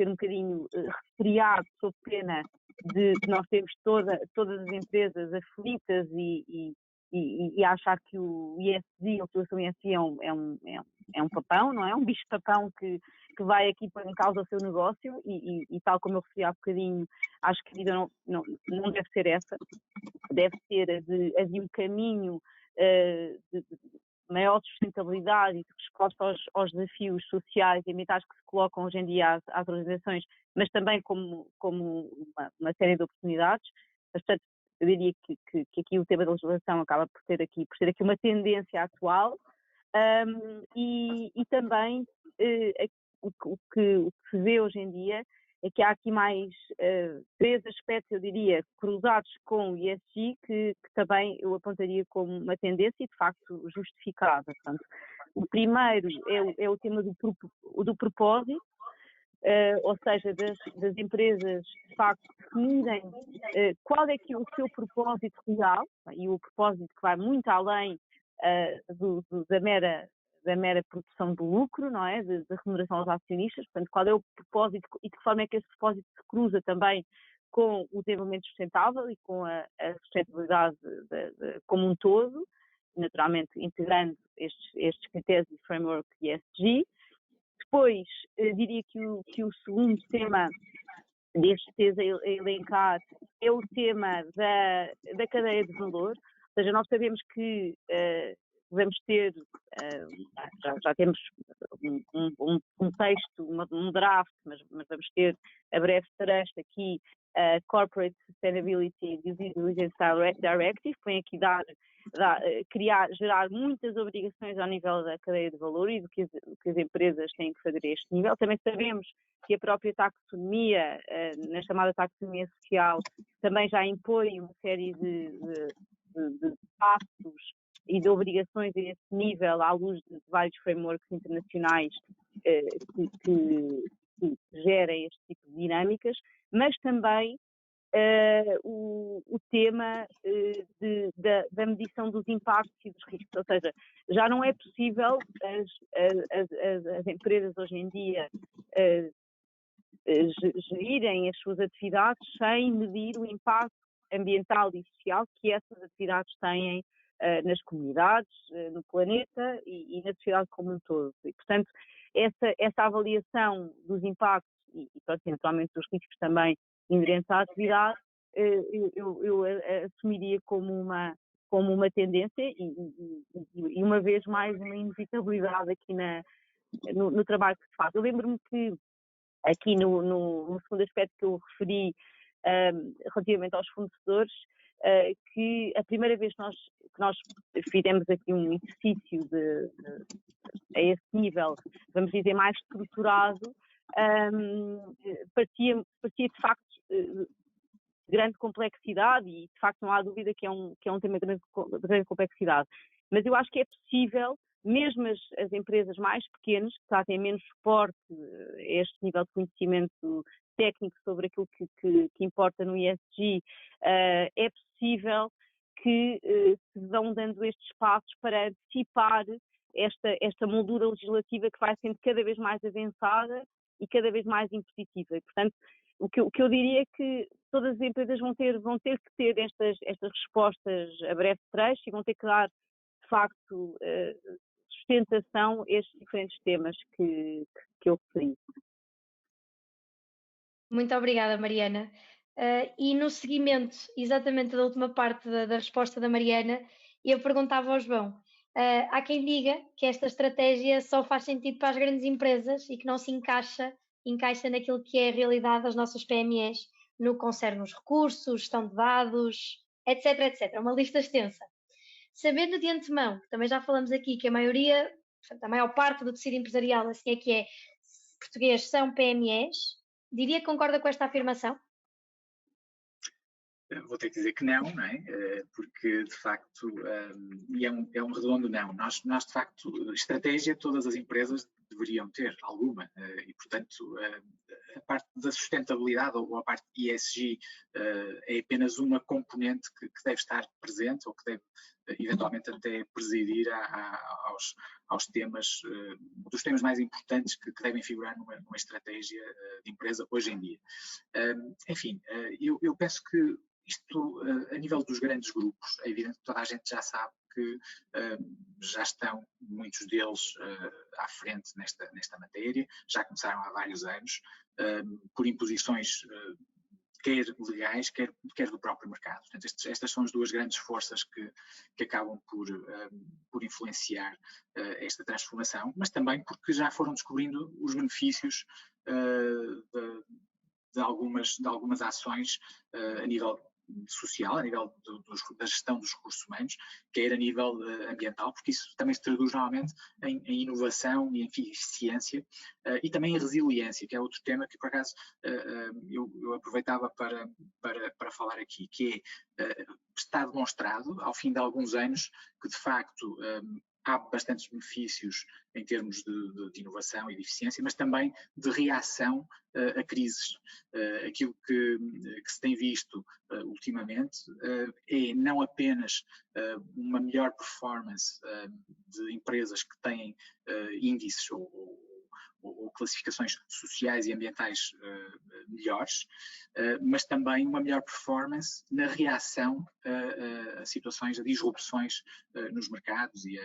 um bocadinho rastreado sob pena de nós termos todas as empresas aflitas e achar que o ESG, a utilização ESG é um papão, não é? Um bicho-papão que vai aqui pôr em causa o seu negócio e tal como eu referi há bocadinho, acho que a vida não deve ser essa, deve ser a de um caminho de maior sustentabilidade e de resposta aos desafios sociais e ambientais que se colocam hoje em dia às organizações, mas também como uma série de oportunidades. Portanto, eu diria que aqui o tema da legislação acaba por ter aqui uma tendência atual e também o que se vê hoje em dia é que há aqui mais 3 aspectos, eu diria, cruzados com o ESG, que também eu apontaria como uma tendência e, de facto, justificada. Portanto, o primeiro é o tema do propósito, ou seja, das empresas, de facto, definirem qual é que é o seu propósito real, e o propósito que vai muito além da mera produção de lucro, não é? De remuneração aos acionistas, portanto, qual é o propósito e de que forma é que esse propósito se cruza também com o desenvolvimento sustentável e com a sustentabilidade como um todo, naturalmente integrando estes critérios e framework ESG. Depois, diria que o segundo tema destes a elencar é o tema da cadeia de valor, ou seja, nós sabemos que vamos ter, já temos um texto, um draft, mas vamos ter a breve tarefa aqui a Corporate Sustainability Due Diligence Directive, que vem aqui gerar muitas obrigações ao nível da cadeia de valor e do que as empresas têm que fazer a este nível. Também sabemos que a própria taxonomia, na chamada taxonomia social, também já impõe uma série de passos e de obrigações a esse nível, à luz de vários frameworks internacionais que gerem este tipo de dinâmicas, mas também o tema da medição dos impactos e dos riscos, ou seja, já não é possível as empresas hoje em dia gerirem as suas atividades sem medir o impacto ambiental e social que essas atividades têm nas comunidades, no planeta e na sociedade como um todo. E, portanto, essa avaliação dos impactos e naturalmente dos riscos também inerentes à atividade, eu assumiria como uma tendência e uma vez mais uma inevitabilidade aqui no trabalho que se faz. Eu lembro-me que aqui no segundo aspecto que eu referi relativamente aos fornecedores, que a primeira vez que nós fizemos aqui um exercício a esse nível, vamos dizer, mais estruturado, parecia de facto de grande complexidade e de facto não há dúvida que é um tema de grande complexidade. Mas eu acho que é possível, mesmo as empresas mais pequenas, que já têm menos suporte a este nível de conhecimento técnico sobre aquilo que importa no ESG, é possível que se vão dando estes passos para antecipar esta moldura legislativa que vai sendo cada vez mais avançada e cada vez mais impositiva. E, portanto, o que eu diria é que todas as empresas vão ter que ter estas respostas a breve trecho e vão ter que dar, de facto, sustentação a estes diferentes temas que eu referi. Muito obrigada, Mariana. E no seguimento, exatamente da última parte da resposta da Mariana, eu perguntava ao João, há quem diga que esta estratégia só faz sentido para as grandes empresas e que não se encaixa naquilo que é a realidade das nossas PMEs, no que concerne os recursos, gestão de dados, etc, etc. Uma lista extensa. sabendo de antemão, que também já falamos aqui, que a maioria, portanto, a maior parte do tecido empresarial, assim é, português, são PMEs, diria que concorda com esta afirmação? Vou ter que dizer que não, não é? Porque, de facto, e é um redondo não. Nós, de facto, estratégia todas as empresas deveriam ter, alguma, e, portanto, a parte da sustentabilidade ou a parte ESG é apenas uma componente que deve estar presente ou que deve, eventualmente, até presidir aos temas, dos temas mais importantes que devem figurar numa estratégia de empresa hoje em dia. Enfim, eu penso que isto, a nível dos grandes grupos, é evidente que toda a gente já sabe que já estão muitos deles à frente nesta matéria, já começaram há vários anos, por imposições quer legais, quer do próprio mercado. Portanto, estas são as duas grandes forças que acabam por influenciar esta transformação, mas também porque já foram descobrindo os benefícios de algumas ações a nível social, a nível da gestão dos recursos humanos, quer a nível ambiental, porque isso também se traduz normalmente em inovação e em eficiência e também em resiliência, que é outro tema que, por acaso, eu aproveitava para falar aqui, que está demonstrado, ao fim de alguns anos, que, de facto, há bastantes benefícios em termos de inovação e de eficiência, mas também de reação a crises. Aquilo que se tem visto ultimamente é não apenas uma melhor performance de empresas que têm índices ou classificações sociais e ambientais melhores, mas também uma melhor performance na reação a situações, a disrupções nos mercados e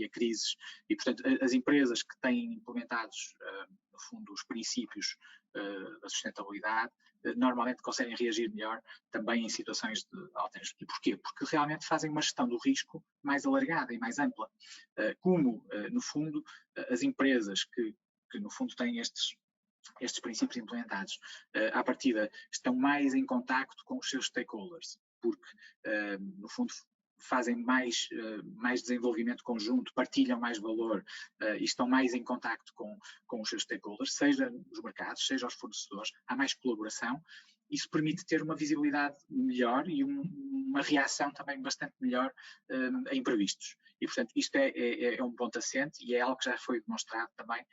a crises. E, portanto, as empresas que têm implementados, no fundo, os princípios da sustentabilidade, normalmente conseguem reagir melhor também em situações de altas. E porquê? Porque realmente fazem uma gestão do risco mais alargada e mais ampla. Como, no fundo, as empresas que no fundo têm estes princípios implementados, à partida estão mais em contacto com os seus stakeholders, porque, no fundo, fazem mais desenvolvimento conjunto, partilham mais valor e estão mais em contacto com os seus stakeholders, seja nos mercados, seja aos fornecedores, há mais colaboração. Isso permite ter uma visibilidade melhor e uma reação também bastante melhor a imprevistos. E, portanto, isto é um ponto assente e é algo que já foi demonstrado também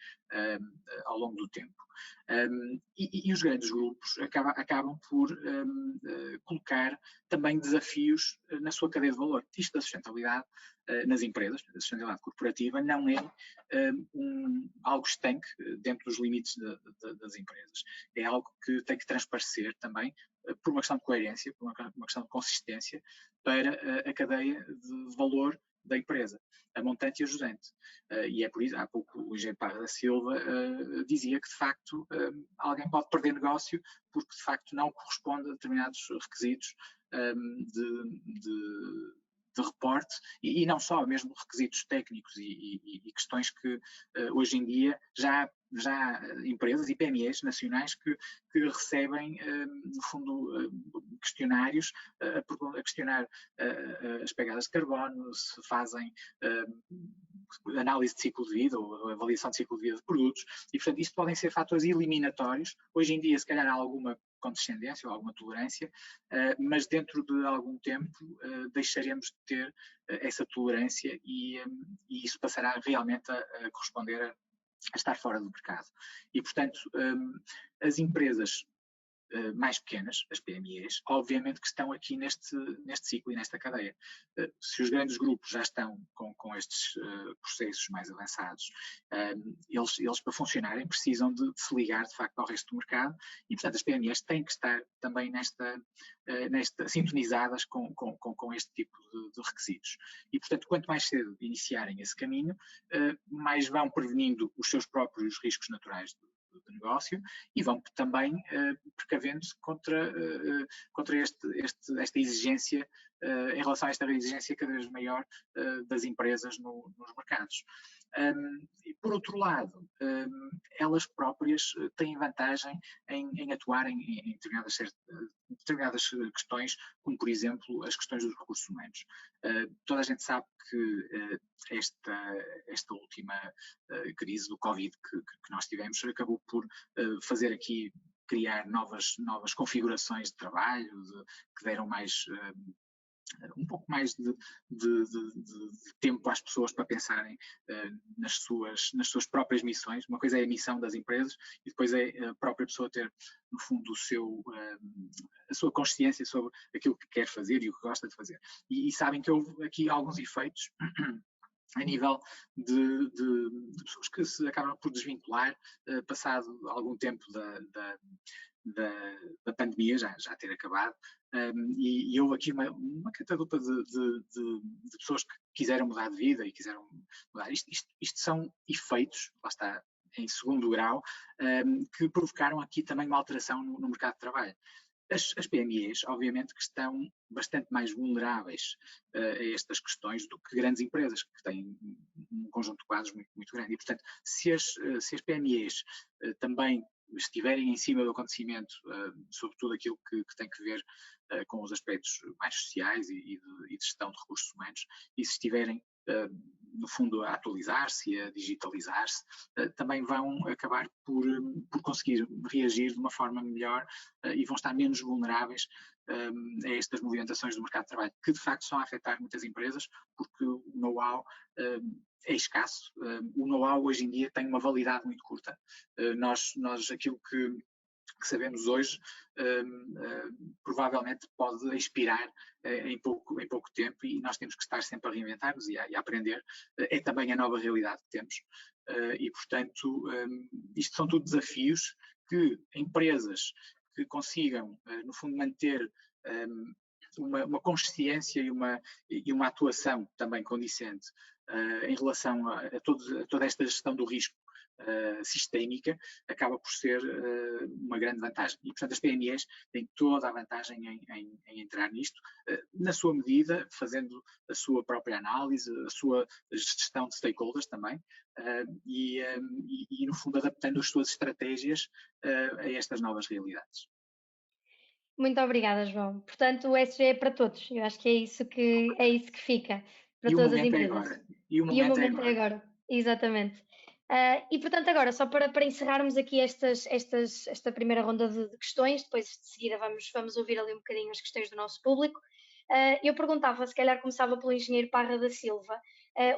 ao longo do tempo. E os grandes grupos acabam por colocar também desafios na sua cadeia de valor. Isto da sustentabilidade nas empresas, a sustentabilidade corporativa, não é algo estanque dentro dos limites das empresas. É algo que tem que transparecer também por uma questão de coerência, por uma questão de consistência para a cadeia de valor da empresa, a montante e a jusante. E é por isso, há pouco o Engenheiro Parra da Silva dizia que, de facto, alguém pode perder negócio porque, de facto, não corresponde a determinados requisitos de reporte e não só, mesmo requisitos técnicos e questões que hoje em dia já há empresas e PMEs nacionais que recebem, no fundo, questionários a questionar as pegadas de carbono, se fazem análise de ciclo de vida ou avaliação de ciclo de vida de produtos e, portanto, isto podem ser fatores eliminatórios. Hoje em dia, se calhar, há alguma condescendência ou alguma tolerância, mas dentro de algum tempo deixaremos de ter essa tolerância e isso passará realmente a corresponder a estar fora do mercado. E, portanto, as empresas mais pequenas, as PMEs, obviamente que estão aqui neste ciclo e nesta cadeia. Se os grandes grupos já estão com estes processos mais avançados, eles para funcionarem precisam de se ligar de facto ao resto do mercado e, portanto, as PMEs têm que estar também sintonizadas com este tipo de requisitos. E, portanto, quanto mais cedo iniciarem esse caminho, mais vão prevenindo os seus próprios riscos naturais de negócio e vão também precavendo-se contra esta exigência, em relação a esta exigência cada vez maior das empresas nos mercados. E por outro lado, elas próprias têm vantagem em atuar em determinadas questões, como por exemplo as questões dos recursos humanos. Toda a gente sabe que esta última crise do Covid que nós tivemos acabou por fazer aqui criar novas configurações de trabalho, que deram um pouco mais de tempo às pessoas para pensarem nas suas próprias missões. Uma coisa é a missão das empresas e depois é a própria pessoa ter, no fundo, a sua consciência sobre aquilo que quer fazer e o que gosta de fazer. E sabem que houve aqui alguns efeitos a nível de pessoas que se acabam por desvincular passado algum tempo da pandemia já ter acabado, e houve aqui uma catadupa de pessoas que quiseram mudar de vida e quiseram mudar. Isto são efeitos, lá está, em segundo grau, que provocaram aqui também uma alteração no mercado de trabalho. As PMEs, obviamente, que estão bastante mais vulneráveis a estas questões do que grandes empresas, que têm um conjunto de quadros muito grande. E, portanto, se as PMEs também estiverem em cima do acontecimento, sobre tudo aquilo que tem que ver com os aspectos mais sociais e de gestão de recursos humanos, e se estiverem, no fundo, a atualizar-se e a digitalizar-se, também vão acabar por conseguir reagir de uma forma melhor e vão estar menos vulneráveis a estas movimentações do mercado de trabalho, que de facto estão a afetar muitas empresas, porque o know-how é escasso. O know-how hoje em dia tem uma validade muito curta. Nós aquilo que sabemos hoje provavelmente pode expirar em pouco tempo, e nós temos que estar sempre a reinventar-nos e a aprender. É também a nova realidade que temos e, portanto, isto são tudo desafios que empresas que consigam, no fundo, manter uma consciência e uma atuação também condicente em relação a toda esta gestão do risco sistémica, acaba por ser uma grande vantagem. E, portanto, as PMEs têm toda a vantagem em entrar nisto, na sua medida, fazendo a sua própria análise, a sua gestão de stakeholders também, e, no fundo, adaptando as suas estratégias a estas novas realidades. Muito obrigada, João. Portanto, o SG é para todos. Eu acho que é isso que fica para todas as empresas. E o momento é agora. Exatamente. E, portanto, agora, só para encerrarmos aqui esta primeira ronda de questões, depois de seguida vamos ouvir ali um bocadinho as questões do nosso público. Eu perguntava, se calhar começava pelo engenheiro Parra da Silva,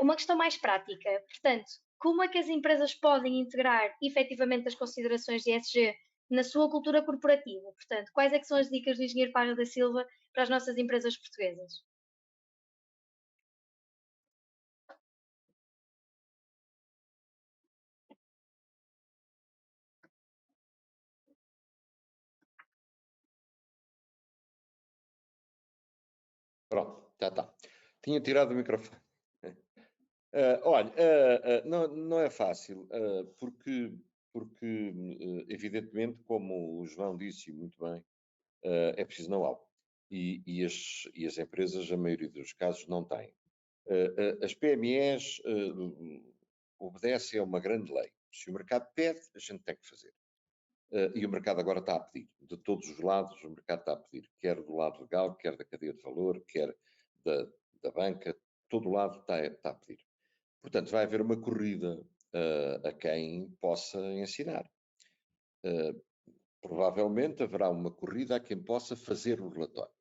uma questão mais prática. Portanto, como é que as empresas podem integrar efetivamente as considerações de ESG na sua cultura corporativa? Portanto, quais é que são as dicas do engenheiro Parra da Silva para as nossas empresas portuguesas? Pronto, já está. Tinha tirado o microfone. Olha, não é fácil, porque evidentemente, como o João disse muito bem, é preciso know-how. E as empresas, a maioria dos casos, não têm. As PMEs obedecem a uma grande lei. Se o mercado pede, a gente tem que fazer. E o mercado agora está a pedir. De todos os lados, o mercado está a pedir. Quer do lado legal, quer da cadeia de valor, quer da banca, todo lado está a pedir. Portanto, vai haver uma corrida a quem possa ensinar. Provavelmente haverá uma corrida a quem possa fazer o relatório.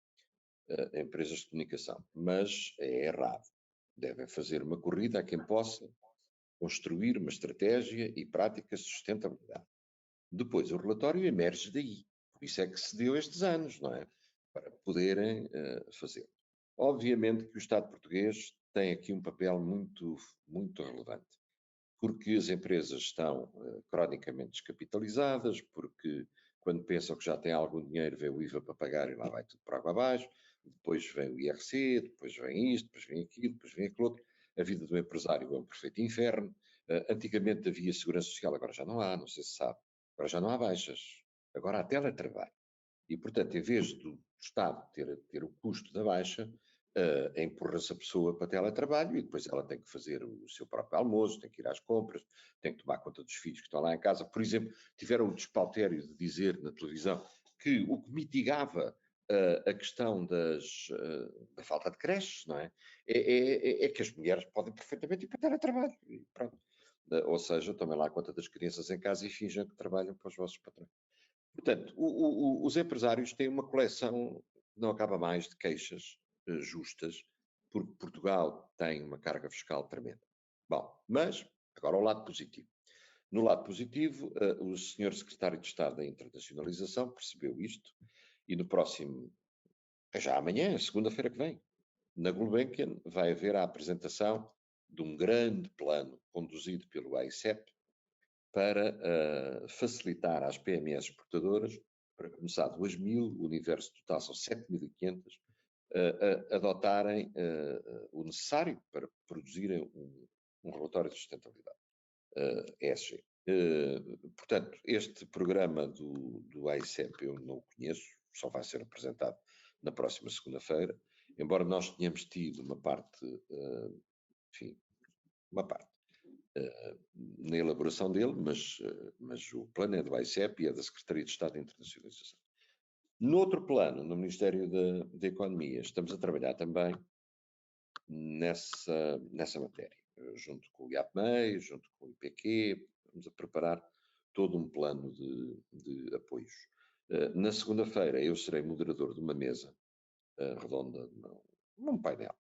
Empresas de comunicação. Mas é errado. Devem fazer uma corrida a quem possa construir uma estratégia e práticas de sustentabilidade. Depois, o relatório emerge daí. Por isso é que se deu estes anos, não é? Para poderem fazer. Obviamente que o Estado português tem aqui um papel muito, muito relevante, porque as empresas estão cronicamente descapitalizadas, porque quando pensam que já têm algum dinheiro, vem o IVA para pagar e lá vai tudo para água abaixo, depois vem o IRC, depois vem isto, depois vem aquilo, depois vem aquilo outro. A vida do empresário é um perfeito inferno. Antigamente havia segurança social, agora já não há, não sei se sabe. Agora já não há baixas, agora há teletrabalho. E, portanto, em vez do Estado ter o custo da baixa, empurra-se a pessoa para teletrabalho e depois ela tem que fazer o seu próprio almoço, tem que ir às compras, tem que tomar conta dos filhos que estão lá em casa. Por exemplo, tiveram o despautério de dizer na televisão que o que mitigava a questão da falta de creches, não é? É que as mulheres podem perfeitamente ir para teletrabalho. E pronto. Ou seja, tomem lá conta das crianças em casa e finjam que trabalham para os vossos patrões. Portanto, os empresários têm uma coleção que não acaba mais de queixas justas, porque Portugal tem uma carga fiscal tremenda. Bom, mas agora o lado positivo. No lado positivo, o Sr. Secretário de Estado da Internacionalização percebeu isto e no próximo, já amanhã, segunda-feira que vem, na Gulbenkian vai haver a apresentação de um grande plano conduzido pelo AICEP para facilitar às PMEs exportadoras, para começar 2.000, o universo total são 7.500, adotarem o necessário para produzirem um relatório de sustentabilidade, ESG. Portanto, este programa do AICEP eu não o conheço, só vai ser apresentado na próxima segunda-feira, embora nós tenhamos tido uma parte, enfim, uma parte na elaboração dele, mas o plano é do AICEP e é da Secretaria de Estado de Internacionalização. No outro plano, no Ministério da Economia, estamos a trabalhar também nessa matéria, junto com o IAPMEI, junto com o IPQ, estamos a preparar todo um plano de apoios. Na segunda-feira eu serei moderador de uma mesa redonda, num painel,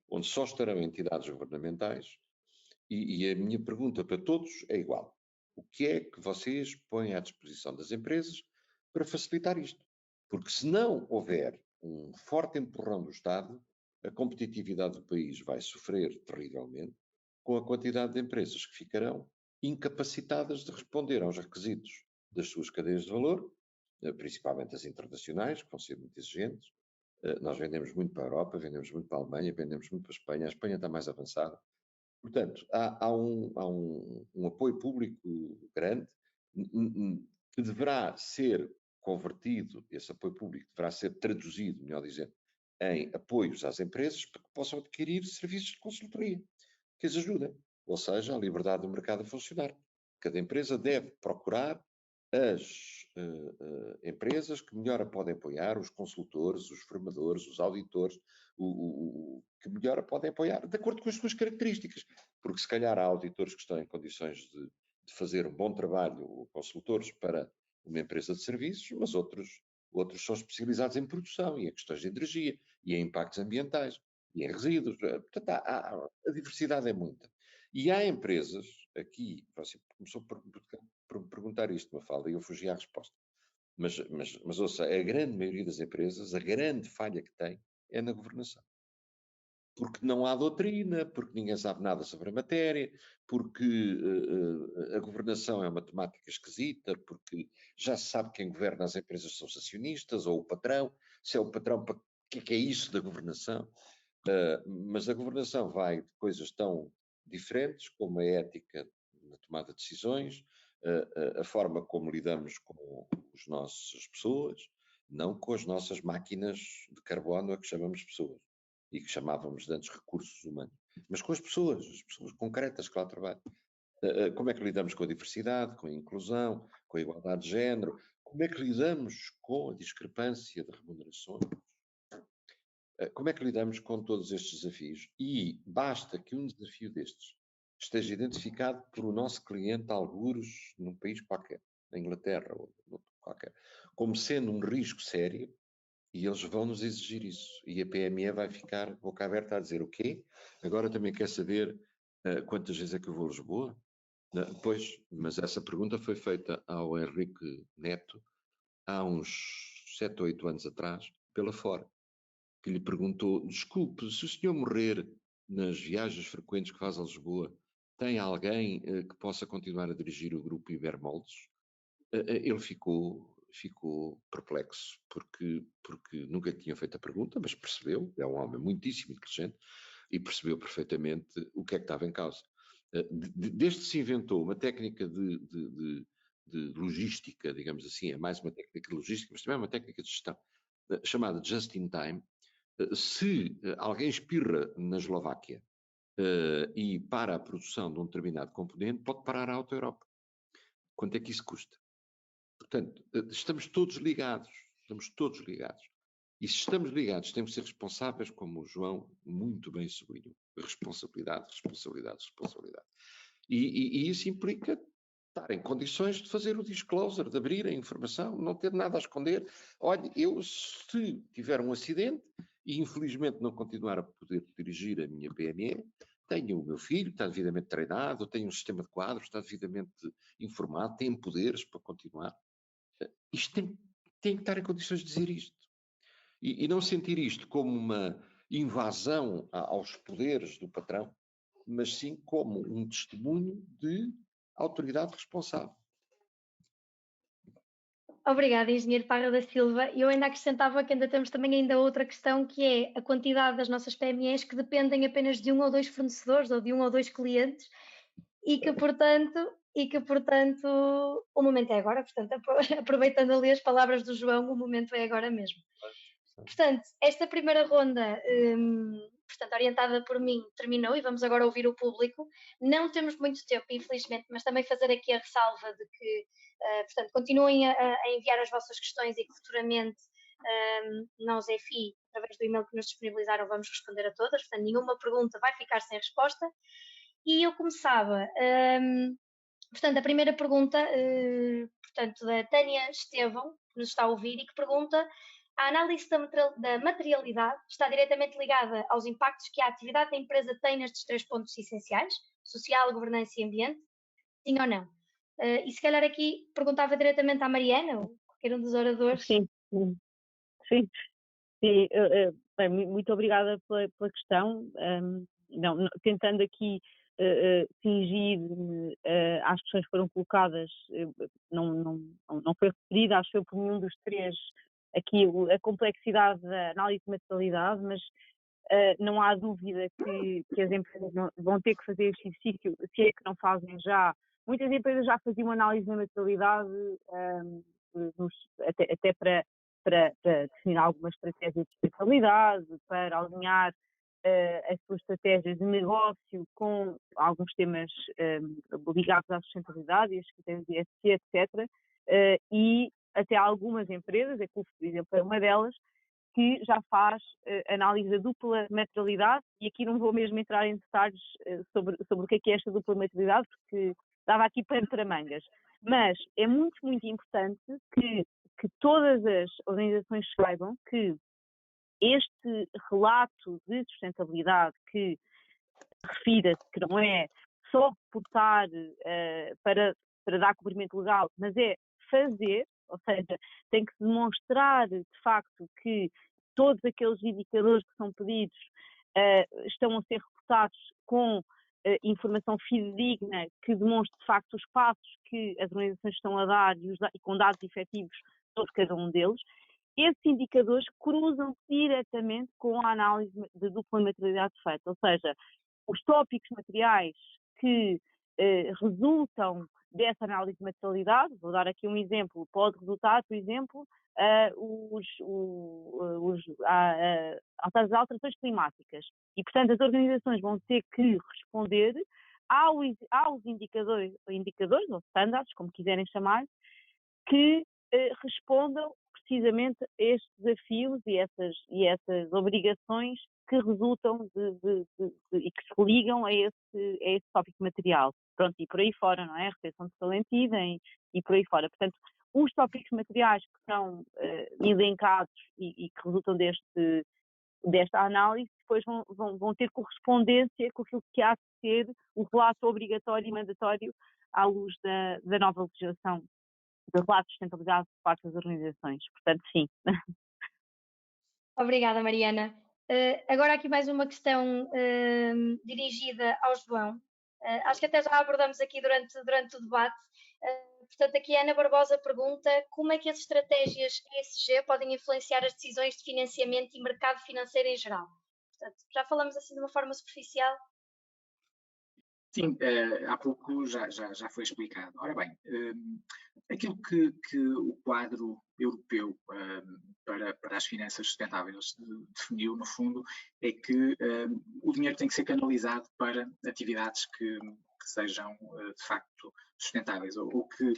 onde só estarão entidades governamentais e a minha pergunta para todos é igual. O que é que vocês põem à disposição das empresas para facilitar isto? Porque se não houver um forte empurrão do Estado, a competitividade do país vai sofrer terrivelmente com a quantidade de empresas que ficarão incapacitadas de responder aos requisitos das suas cadeias de valor, principalmente as internacionais, que vão ser muito exigentes. Nós vendemos muito para a Europa, vendemos muito para a Alemanha, vendemos muito para a Espanha. A Espanha está mais avançada. Portanto, há um apoio público grande que deverá ser convertido, esse apoio público deverá ser traduzido, melhor dizendo, em apoios às empresas para que possam adquirir serviços de consultoria que as ajudem, ou seja, a liberdade do mercado a funcionar. Cada empresa deve procurar as empresas que melhor a podem apoiar, os consultores, os formadores, os auditores, que melhor a podem apoiar, de acordo com as suas características. Porque se calhar há auditores que estão em condições de fazer um bom trabalho, ou consultores para uma empresa de serviços, mas outros são especializados em produção e em questões de energia, e em impactos ambientais, e em resíduos. Portanto, a diversidade é muita. E há empresas, aqui, você começou por me perguntar isto, Mafalda, e eu fugi à resposta. Mas ouça, a grande maioria das empresas, a grande falha que tem é na governação. Porque não há doutrina, porque ninguém sabe nada sobre a matéria, porque a governação é uma temática esquisita, porque já se sabe quem governa as empresas são os acionistas, ou o patrão. Se é o patrão, para que é isso da governação? Mas a governação vai de coisas tão diferentes como a ética na tomada de decisões, a forma como lidamos com as nossas pessoas, não com as nossas máquinas de carbono a que chamamos pessoas e que chamávamos de antes recursos humanos, mas com as pessoas concretas que lá trabalham. Como é que lidamos com a diversidade, com a inclusão, com a igualdade de género? Como é que lidamos com a discrepância de remunerações? Como é que lidamos com todos estes desafios? E basta que um desafio destes esteja identificado por o nosso cliente, algures, num país qualquer, na Inglaterra ou qualquer, como sendo um risco sério, e eles vão nos exigir isso. E a PME vai ficar boca aberta a dizer o quê? Agora também quer saber quantas vezes é que eu vou a Lisboa? Pois, mas essa pergunta foi feita ao Henrique Neto há uns 7 ou 8 anos atrás, pela Fora, que lhe perguntou, desculpe, se o senhor morrer nas viagens frequentes que faz a Lisboa, tem alguém que possa continuar a dirigir o grupo Ibermoldes? Ele ficou perplexo, porque nunca tinha feito a pergunta, mas percebeu, é um homem muitíssimo inteligente, e percebeu perfeitamente o que é que estava em causa. Desde que se inventou uma técnica de logística, digamos assim, é mais uma técnica de logística, mas também é uma técnica de gestão, chamada just in time, Se alguém espirra na Eslováquia e para a produção de um determinado componente, pode parar a Auto Europa. Quanto é que isso custa? Portanto, estamos todos ligados. E se estamos ligados, temos que ser responsáveis, como o João muito bem sublinhou. Responsabilidade. E isso implica estar em condições de fazer o disclosure, de abrir a informação, não ter nada a esconder. Olha, eu se tiver um acidente e infelizmente não continuar a poder dirigir a minha PME, tenho o meu filho, está devidamente treinado, tenho um sistema de quadros, está devidamente informado, tem poderes para continuar. Isto tem que estar em condições de dizer isto. E não sentir isto como uma invasão aos poderes do patrão, mas sim como um testemunho de autoridade responsável. Obrigada, engenheiro Parra da Silva. Eu ainda acrescentava que ainda temos também outra questão, que é a quantidade das nossas PMEs que dependem apenas de 1 ou 2 fornecedores ou de 1 ou 2 clientes e que, portanto, o momento é agora. Portanto, aproveitando ali as palavras do João, o momento é agora mesmo. Portanto, esta primeira ronda, portanto, orientada por mim, terminou e vamos agora ouvir o público. Não temos muito tempo, infelizmente, mas também fazer aqui a ressalva de que, portanto, continuem a enviar as vossas questões e que futuramente nós, EFI, através do e-mail que nos disponibilizaram, vamos responder a todas. Portanto, nenhuma pergunta vai ficar sem resposta. E eu começava, portanto, a primeira pergunta, portanto, da Tânia Estevão, que nos está a ouvir e que pergunta: a análise da materialidade está diretamente ligada aos impactos que a atividade da empresa tem nestes 3 pontos essenciais, social, governança e ambiente? Sim ou não? E se calhar aqui perguntava diretamente à Mariana, ou qualquer um dos oradores. Sim. Bem, muito obrigada pela questão. Tentando aqui fingir às questões que foram colocadas, não foi referida, acho eu, por nenhum dos 3 aqui a complexidade da análise de materialidade, mas não há dúvida que as empresas vão ter que fazer este exercício, se é que não fazem já. Muitas empresas já faziam análise de materialidade até para definir alguma estratégia de sustentabilidade, para alinhar as suas estratégias de negócio com alguns temas ligados à sustentabilidade, e as critérios de ESG, etc. E até algumas empresas, a CUF, por exemplo, é uma delas, que já faz análise da dupla materialidade, e aqui não vou mesmo entrar em detalhes sobre o que é esta dupla materialidade, porque dava aqui pano para mangas. Mas é muito, muito importante que todas as organizações saibam que este relato de sustentabilidade que refira-se, que não é só reportar para dar cumprimento legal, mas é fazer, ou seja, tem que se demonstrar de facto que todos aqueles indicadores que são pedidos estão a ser reportados com informação fidedigna que demonstre de facto os passos que as organizações estão a dar e com dados efetivos sobre cada um deles. Esses indicadores cruzam diretamente com a análise de dupla materialidade feita, ou seja, os tópicos materiais que resultam dessa análise de materialidade, vou dar aqui um exemplo, pode resultar, por exemplo, as alterações climáticas. E, portanto, as organizações vão ter que responder aos indicadores ou standards, como quiserem chamar, que respondam precisamente a estes desafios e essas obrigações que resultam e que se ligam a esse tópico material. Pronto, e por aí fora, não é? A retenção de solentida e por aí fora. Portanto, os tópicos materiais que são elencados e que resultam desta análise, depois vão ter correspondência com aquilo que há de ser o relato obrigatório e mandatório à luz da nova legislação de relatos de sustentabilidade por parte das organizações. Portanto, sim. Obrigada, Mariana. Agora aqui mais uma questão dirigida ao João. Acho que até já abordamos aqui durante o debate. Portanto, aqui a Ana Barbosa pergunta: como é que as estratégias ESG podem influenciar as decisões de financiamento e mercado financeiro em geral? Portanto, já falamos assim de uma forma superficial. Sim, há pouco já foi explicado. Ora bem, aquilo que o quadro europeu para as finanças sustentáveis definiu, no fundo, é que o dinheiro tem que ser canalizado para atividades que sejam, de facto, sustentáveis, ou que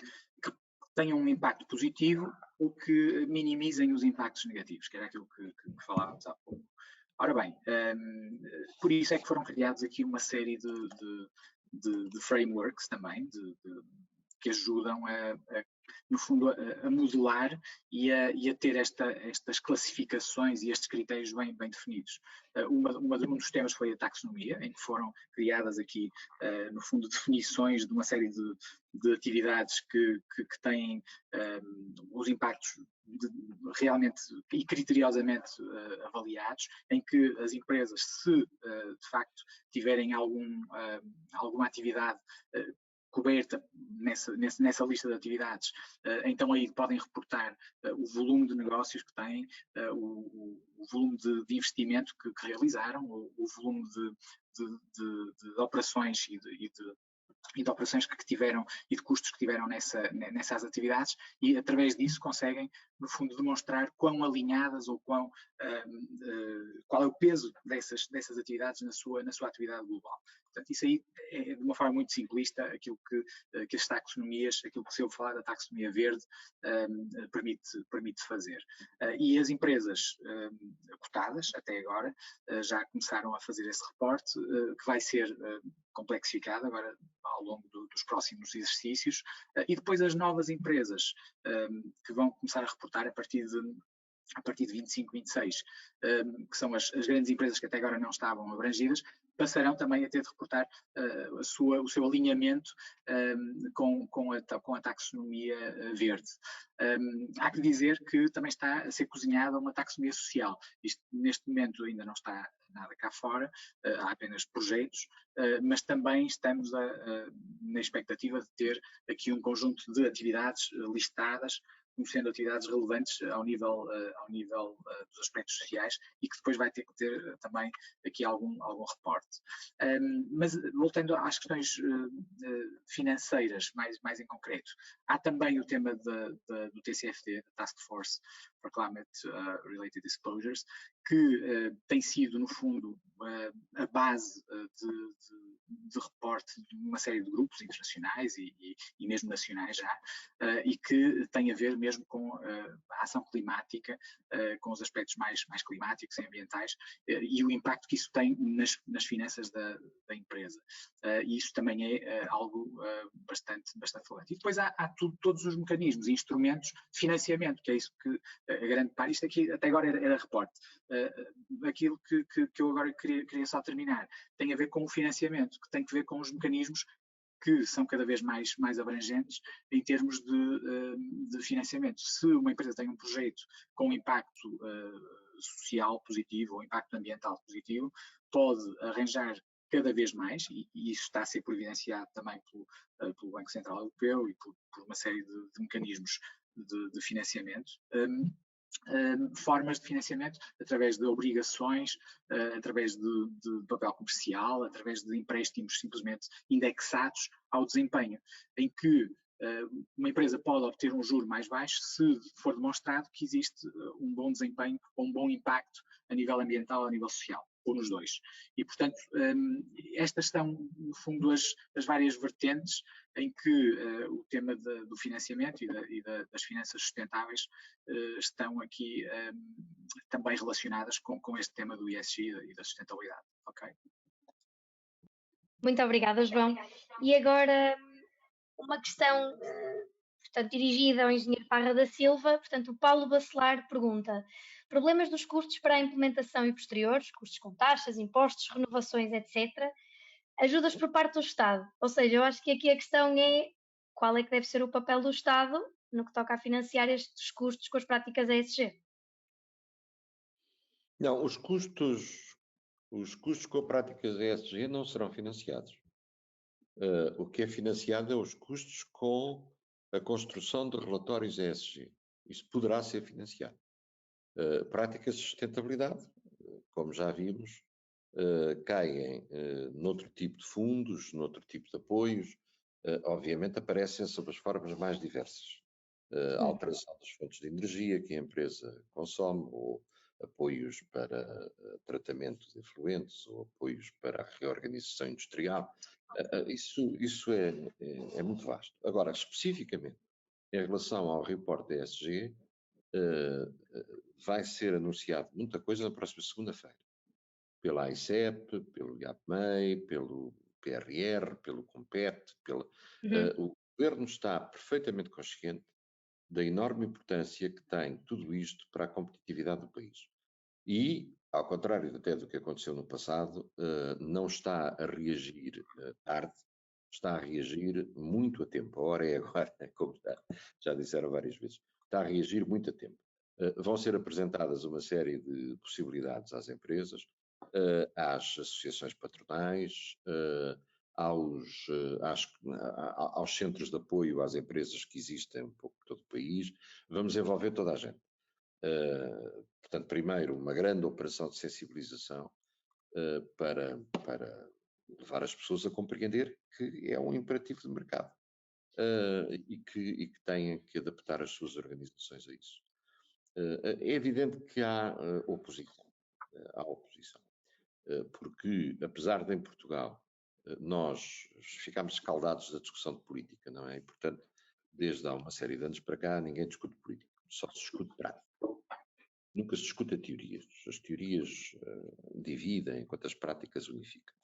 tenham um impacto positivo ou que minimizem os impactos negativos, que era aquilo que falávamos há pouco. Ora bem, por isso é que foram criados aqui uma série de frameworks também, que ajudam no fundo, a modelar e a ter estas classificações e estes critérios bem definidos. Um dos temas foi a taxonomia, em que foram criadas aqui, no fundo, definições de uma série de atividades que têm os impactos realmente e criteriosamente avaliados, em que as empresas, se de facto tiverem alguma atividade coberta nessa lista de atividades, então aí podem reportar o volume de negócios que têm, o volume de investimento que realizaram, o volume de operações e de operações que tiveram e de custos que tiveram nessas atividades, e através disso conseguem, no fundo, demonstrar quão alinhadas ou qual é o peso dessas atividades na sua atividade global. Portanto, isso aí é, de uma forma muito simplista, aquilo que as taxonomias, aquilo que se ouve falar da taxonomia verde, permite fazer. E as empresas cotadas, até agora, já começaram a fazer esse reporte, que vai ser complexificado agora ao longo dos próximos exercícios, e depois as novas empresas que vão começar a reportar a partir de 25, 26, que são as grandes empresas que até agora não estavam abrangidas, passarão também a ter de reportar o seu alinhamento com a taxonomia verde. Há que dizer que também está a ser cozinhada uma taxonomia social. Isto, neste momento, ainda não está nada cá fora, há apenas projetos, mas também estamos na expectativa de ter aqui um conjunto de atividades listadas como sendo atividades relevantes ao nível dos aspectos sociais, e que depois vai ter que ter também aqui algum reporte. Mas voltando às questões financeiras, mais em concreto, há também o tema do TCFD, Task Force for Climate Related Disclosures, que tem sido, no fundo, a base de reporte de uma série de grupos internacionais e mesmo nacionais já, e que tem a ver mesmo com a ação climática, com os aspectos mais climáticos e ambientais, e o impacto que isso tem nas finanças da empresa. E isso também é algo bastante relevante. E depois há todos os mecanismos e instrumentos de financiamento, que é isso que a grande parte, isto aqui até agora era reporte. Aquilo que eu agora queria só terminar tem a ver com o financiamento, que tem que ver com os mecanismos que são cada vez mais abrangentes em termos de financiamento. Se uma empresa tem um projeto com impacto social positivo ou impacto ambiental positivo, pode arranjar cada vez mais, e isso está a ser providenciado também pelo Banco Central Europeu e por uma série de mecanismos de financiamento, formas de financiamento através de obrigações, através de papel comercial, através de empréstimos simplesmente indexados ao desempenho, em que uma empresa pode obter um juro mais baixo se for demonstrado que existe um bom desempenho ou um bom impacto a nível ambiental, a nível social, ou nos dois. E, portanto, estas são, no fundo, as várias vertentes em que o tema do financiamento e das finanças sustentáveis estão aqui também relacionadas com este tema do ESG e da sustentabilidade. Ok? Muito obrigada, João. E agora uma questão, portanto, dirigida ao engenheiro Parra da Silva. Portanto, o Paulo Bacelar pergunta: problemas dos custos para a implementação e posteriores, custos com taxas, impostos, renovações, etc., ajudas por parte do Estado? Ou seja, eu acho que aqui a questão é qual é que deve ser o papel do Estado no que toca a financiar estes custos com as práticas ESG? Não, os custos com práticas ESG não serão financiados. O que é financiado é os custos com a construção de relatórios ESG. Isso poderá ser financiado. Práticas de sustentabilidade, como já vimos, caem noutro tipo de fundos, noutro tipo de apoios. Obviamente aparecem sob as formas mais diversas. alteração das fontes de energia que a empresa consome, ou apoios para tratamento de efluentes, ou apoios para a reorganização industrial. Isso é muito vasto. Agora, especificamente, em relação ao report ESG, vai ser anunciado muita coisa na próxima segunda-feira, pela AICEP, pelo IAPMEI, pelo PRR, pelo COMPET, o governo está perfeitamente consciente da enorme importância que tem tudo isto para a competitividade do país. E, ao contrário até do que aconteceu no passado, não está a reagir tarde, está a reagir muito a tempo. A hora é agora, como já disseram várias vezes. Está a reagir muito a tempo. Vão ser apresentadas uma série de possibilidades às empresas, às associações patronais, aos centros de apoio às empresas que existem um pouco por todo o país. Vamos envolver toda a gente. Portanto, primeiro, uma grande operação de sensibilização para levar as pessoas a compreender que é um imperativo de mercado e que têm que adaptar as suas organizações a isso. É evidente que há oposição. Porque, apesar de em Portugal nós ficámos escaldados da discussão de política, não é? E, portanto, desde há uma série de anos para cá, ninguém discute política, só se discute prática. Nunca se discute teorias. As teorias dividem, enquanto as práticas unificam.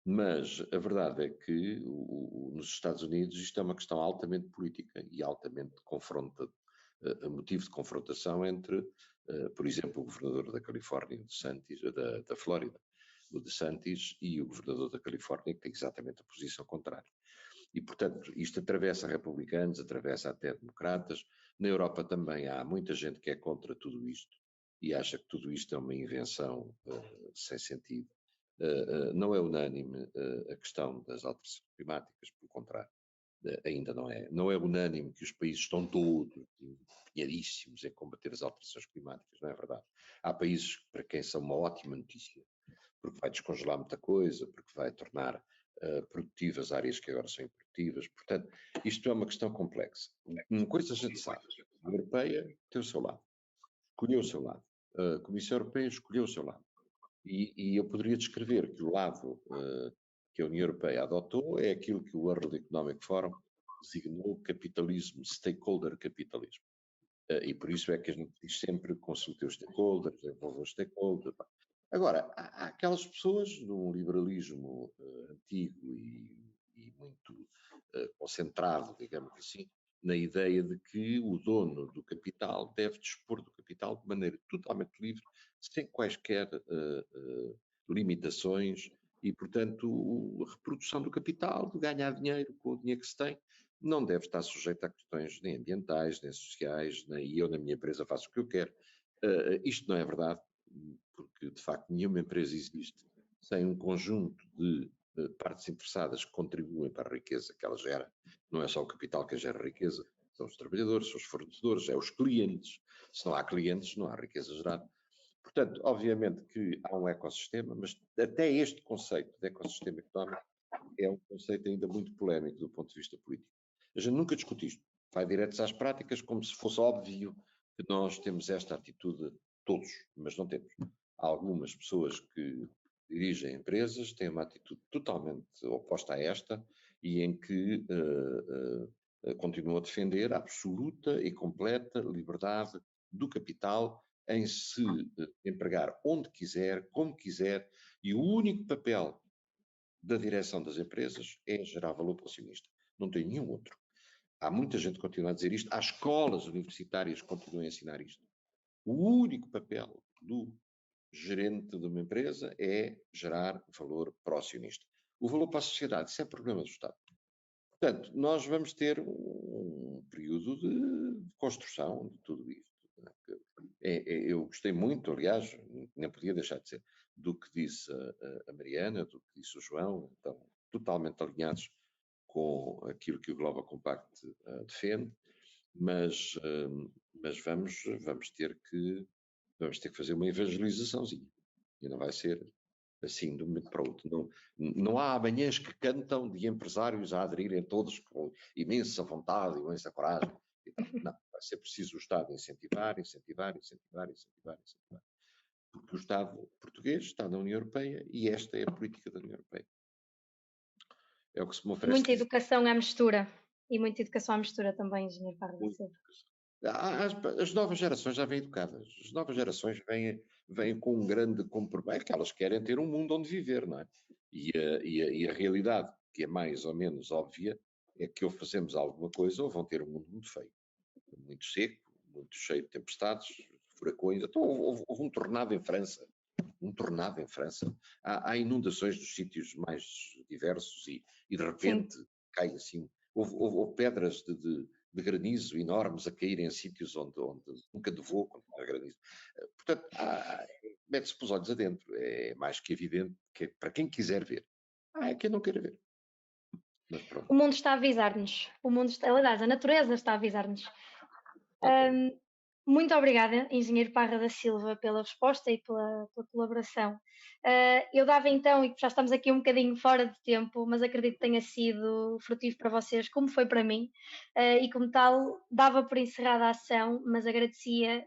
Mas a verdade é que nos Estados Unidos isto é uma questão altamente política e altamente motivo de confrontação entre, por exemplo, o governador da Califórnia, da Flórida, o DeSantis, e o governador da Califórnia, que tem exatamente a posição contrária. E, portanto, isto atravessa republicanos, atravessa até democratas. Na Europa também há muita gente que é contra tudo isto e acha que tudo isto é uma invenção sem sentido. Não é unânime a questão das alterações climáticas, pelo contrário, ainda não é. Não é unânime que os países estão todos empenhadíssimos em combater as alterações climáticas, não é verdade? Há países para quem são uma ótima notícia, porque vai descongelar muita coisa, porque vai tornar produtivas áreas que agora são improdutivas. Portanto, isto é uma questão complexa. Uma coisa a gente sabe, a União Europeia tem o seu lado, escolheu o seu lado. A Comissão Europeia escolheu o seu lado. E eu poderia descrever que o lado que a União Europeia adotou é aquilo que o World Economic Forum designou capitalismo, stakeholder capitalismo. E por isso é que a gente diz sempre consulte os stakeholders, envolva os stakeholders. Agora, há aquelas pessoas de um liberalismo antigo e muito concentrado, digamos assim, na ideia de que o dono do capital deve dispor do capital de maneira totalmente livre, sem quaisquer limitações e, portanto, a reprodução do capital, de ganhar dinheiro com o dinheiro que se tem, não deve estar sujeita a questões nem ambientais, nem sociais, nem eu na minha empresa faço o que eu quero. Isto não é verdade, porque de facto nenhuma empresa existe sem um conjunto de partes interessadas que contribuem para a riqueza que ela gera. Não é só o capital que gera riqueza, são os trabalhadores, são os fornecedores, é os clientes. Se não há clientes, não há riqueza gerada. Portanto, obviamente que há um ecossistema, mas até este conceito de ecossistema económico é um conceito ainda muito polémico do ponto de vista político. A gente nunca discute isto. Vai direto às práticas como se fosse óbvio que nós temos esta atitude todos, mas não temos. Há algumas pessoas que dirigem empresas têm uma atitude totalmente oposta a esta e em que continuam a defender a absoluta e completa liberdade do capital em se empregar onde quiser, como quiser, e o único papel da direção das empresas é gerar valor para o acionista. Não tem nenhum outro. Há muita gente que continua a dizer isto, há escolas universitárias que continuam a ensinar isto. O único papel do gerente de uma empresa é gerar valor para o acionista. O valor para a sociedade, isso é problema do Estado. Portanto, nós vamos ter um período de construção de tudo isto. Eu gostei muito, aliás, nem podia deixar de dizer, do que disse a Mariana, do que disse o João, estão totalmente alinhados com aquilo que o Global Compact defende, mas vamos ter que fazer uma evangelizaçãozinha, e não vai ser assim de um momento para o outro. Não há amanhãs que cantam de empresários a aderirem todos com imensa vontade, imensa coragem. e tal. Não, vai ser preciso o Estado incentivar. Porque o Estado português está na União Europeia e esta é a política da União Europeia. É o que se me oferece. Muita educação à mistura. E muita educação à mistura também, engenheiro Parra da Silva. As novas gerações já vêm educadas. As novas gerações vêm com um grande compromisso. É que elas querem ter um mundo onde viver, não é? E a realidade, que é mais ou menos óbvia, é que ou fazemos alguma coisa ou vão ter um mundo muito feio. Muito seco, muito cheio de tempestades, furacões. Então, houve um tornado em França. Há inundações nos sítios mais diversos e de repente cai assim. Houve pedras de granizo enormes a caírem em sítios onde nunca nevou quando era granizo. Portanto, mete-se para os olhos adentro. É mais que evidente que para quem quiser ver. É quem não queira ver. Mas pronto. O mundo está a avisar-nos. Aliás, a natureza está a avisar-nos. Muito obrigada, engenheiro Parra da Silva, pela resposta e pela colaboração. Eu dava então, e já estamos aqui um bocadinho fora de tempo, mas acredito que tenha sido frutífero para vocês, como foi para mim, e como tal, dava por encerrada a ação, mas agradecia,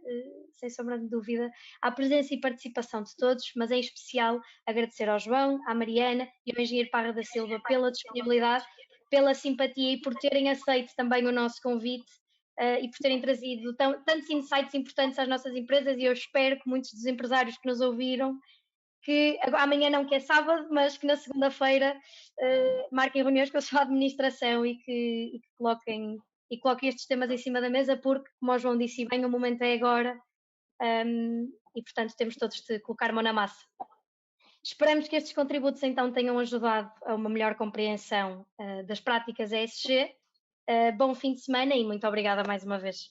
sem sombra de dúvida, a presença e participação de todos, mas em especial agradecer ao João, à Mariana e ao engenheiro Parra da Silva pela disponibilidade, pela simpatia e por terem aceito também o nosso convite. E por terem trazido tantos insights importantes às nossas empresas, e eu espero que muitos dos empresários que nos ouviram, que amanhã não, que é sábado, mas que na segunda-feira marquem reuniões com a sua administração e que coloquem estes temas em cima da mesa, porque, como o João disse bem, o momento é agora, e portanto temos todos de colocar mão na massa. Esperamos que estes contributos então tenham ajudado a uma melhor compreensão das práticas ESG. Bom fim de semana e muito obrigada mais uma vez.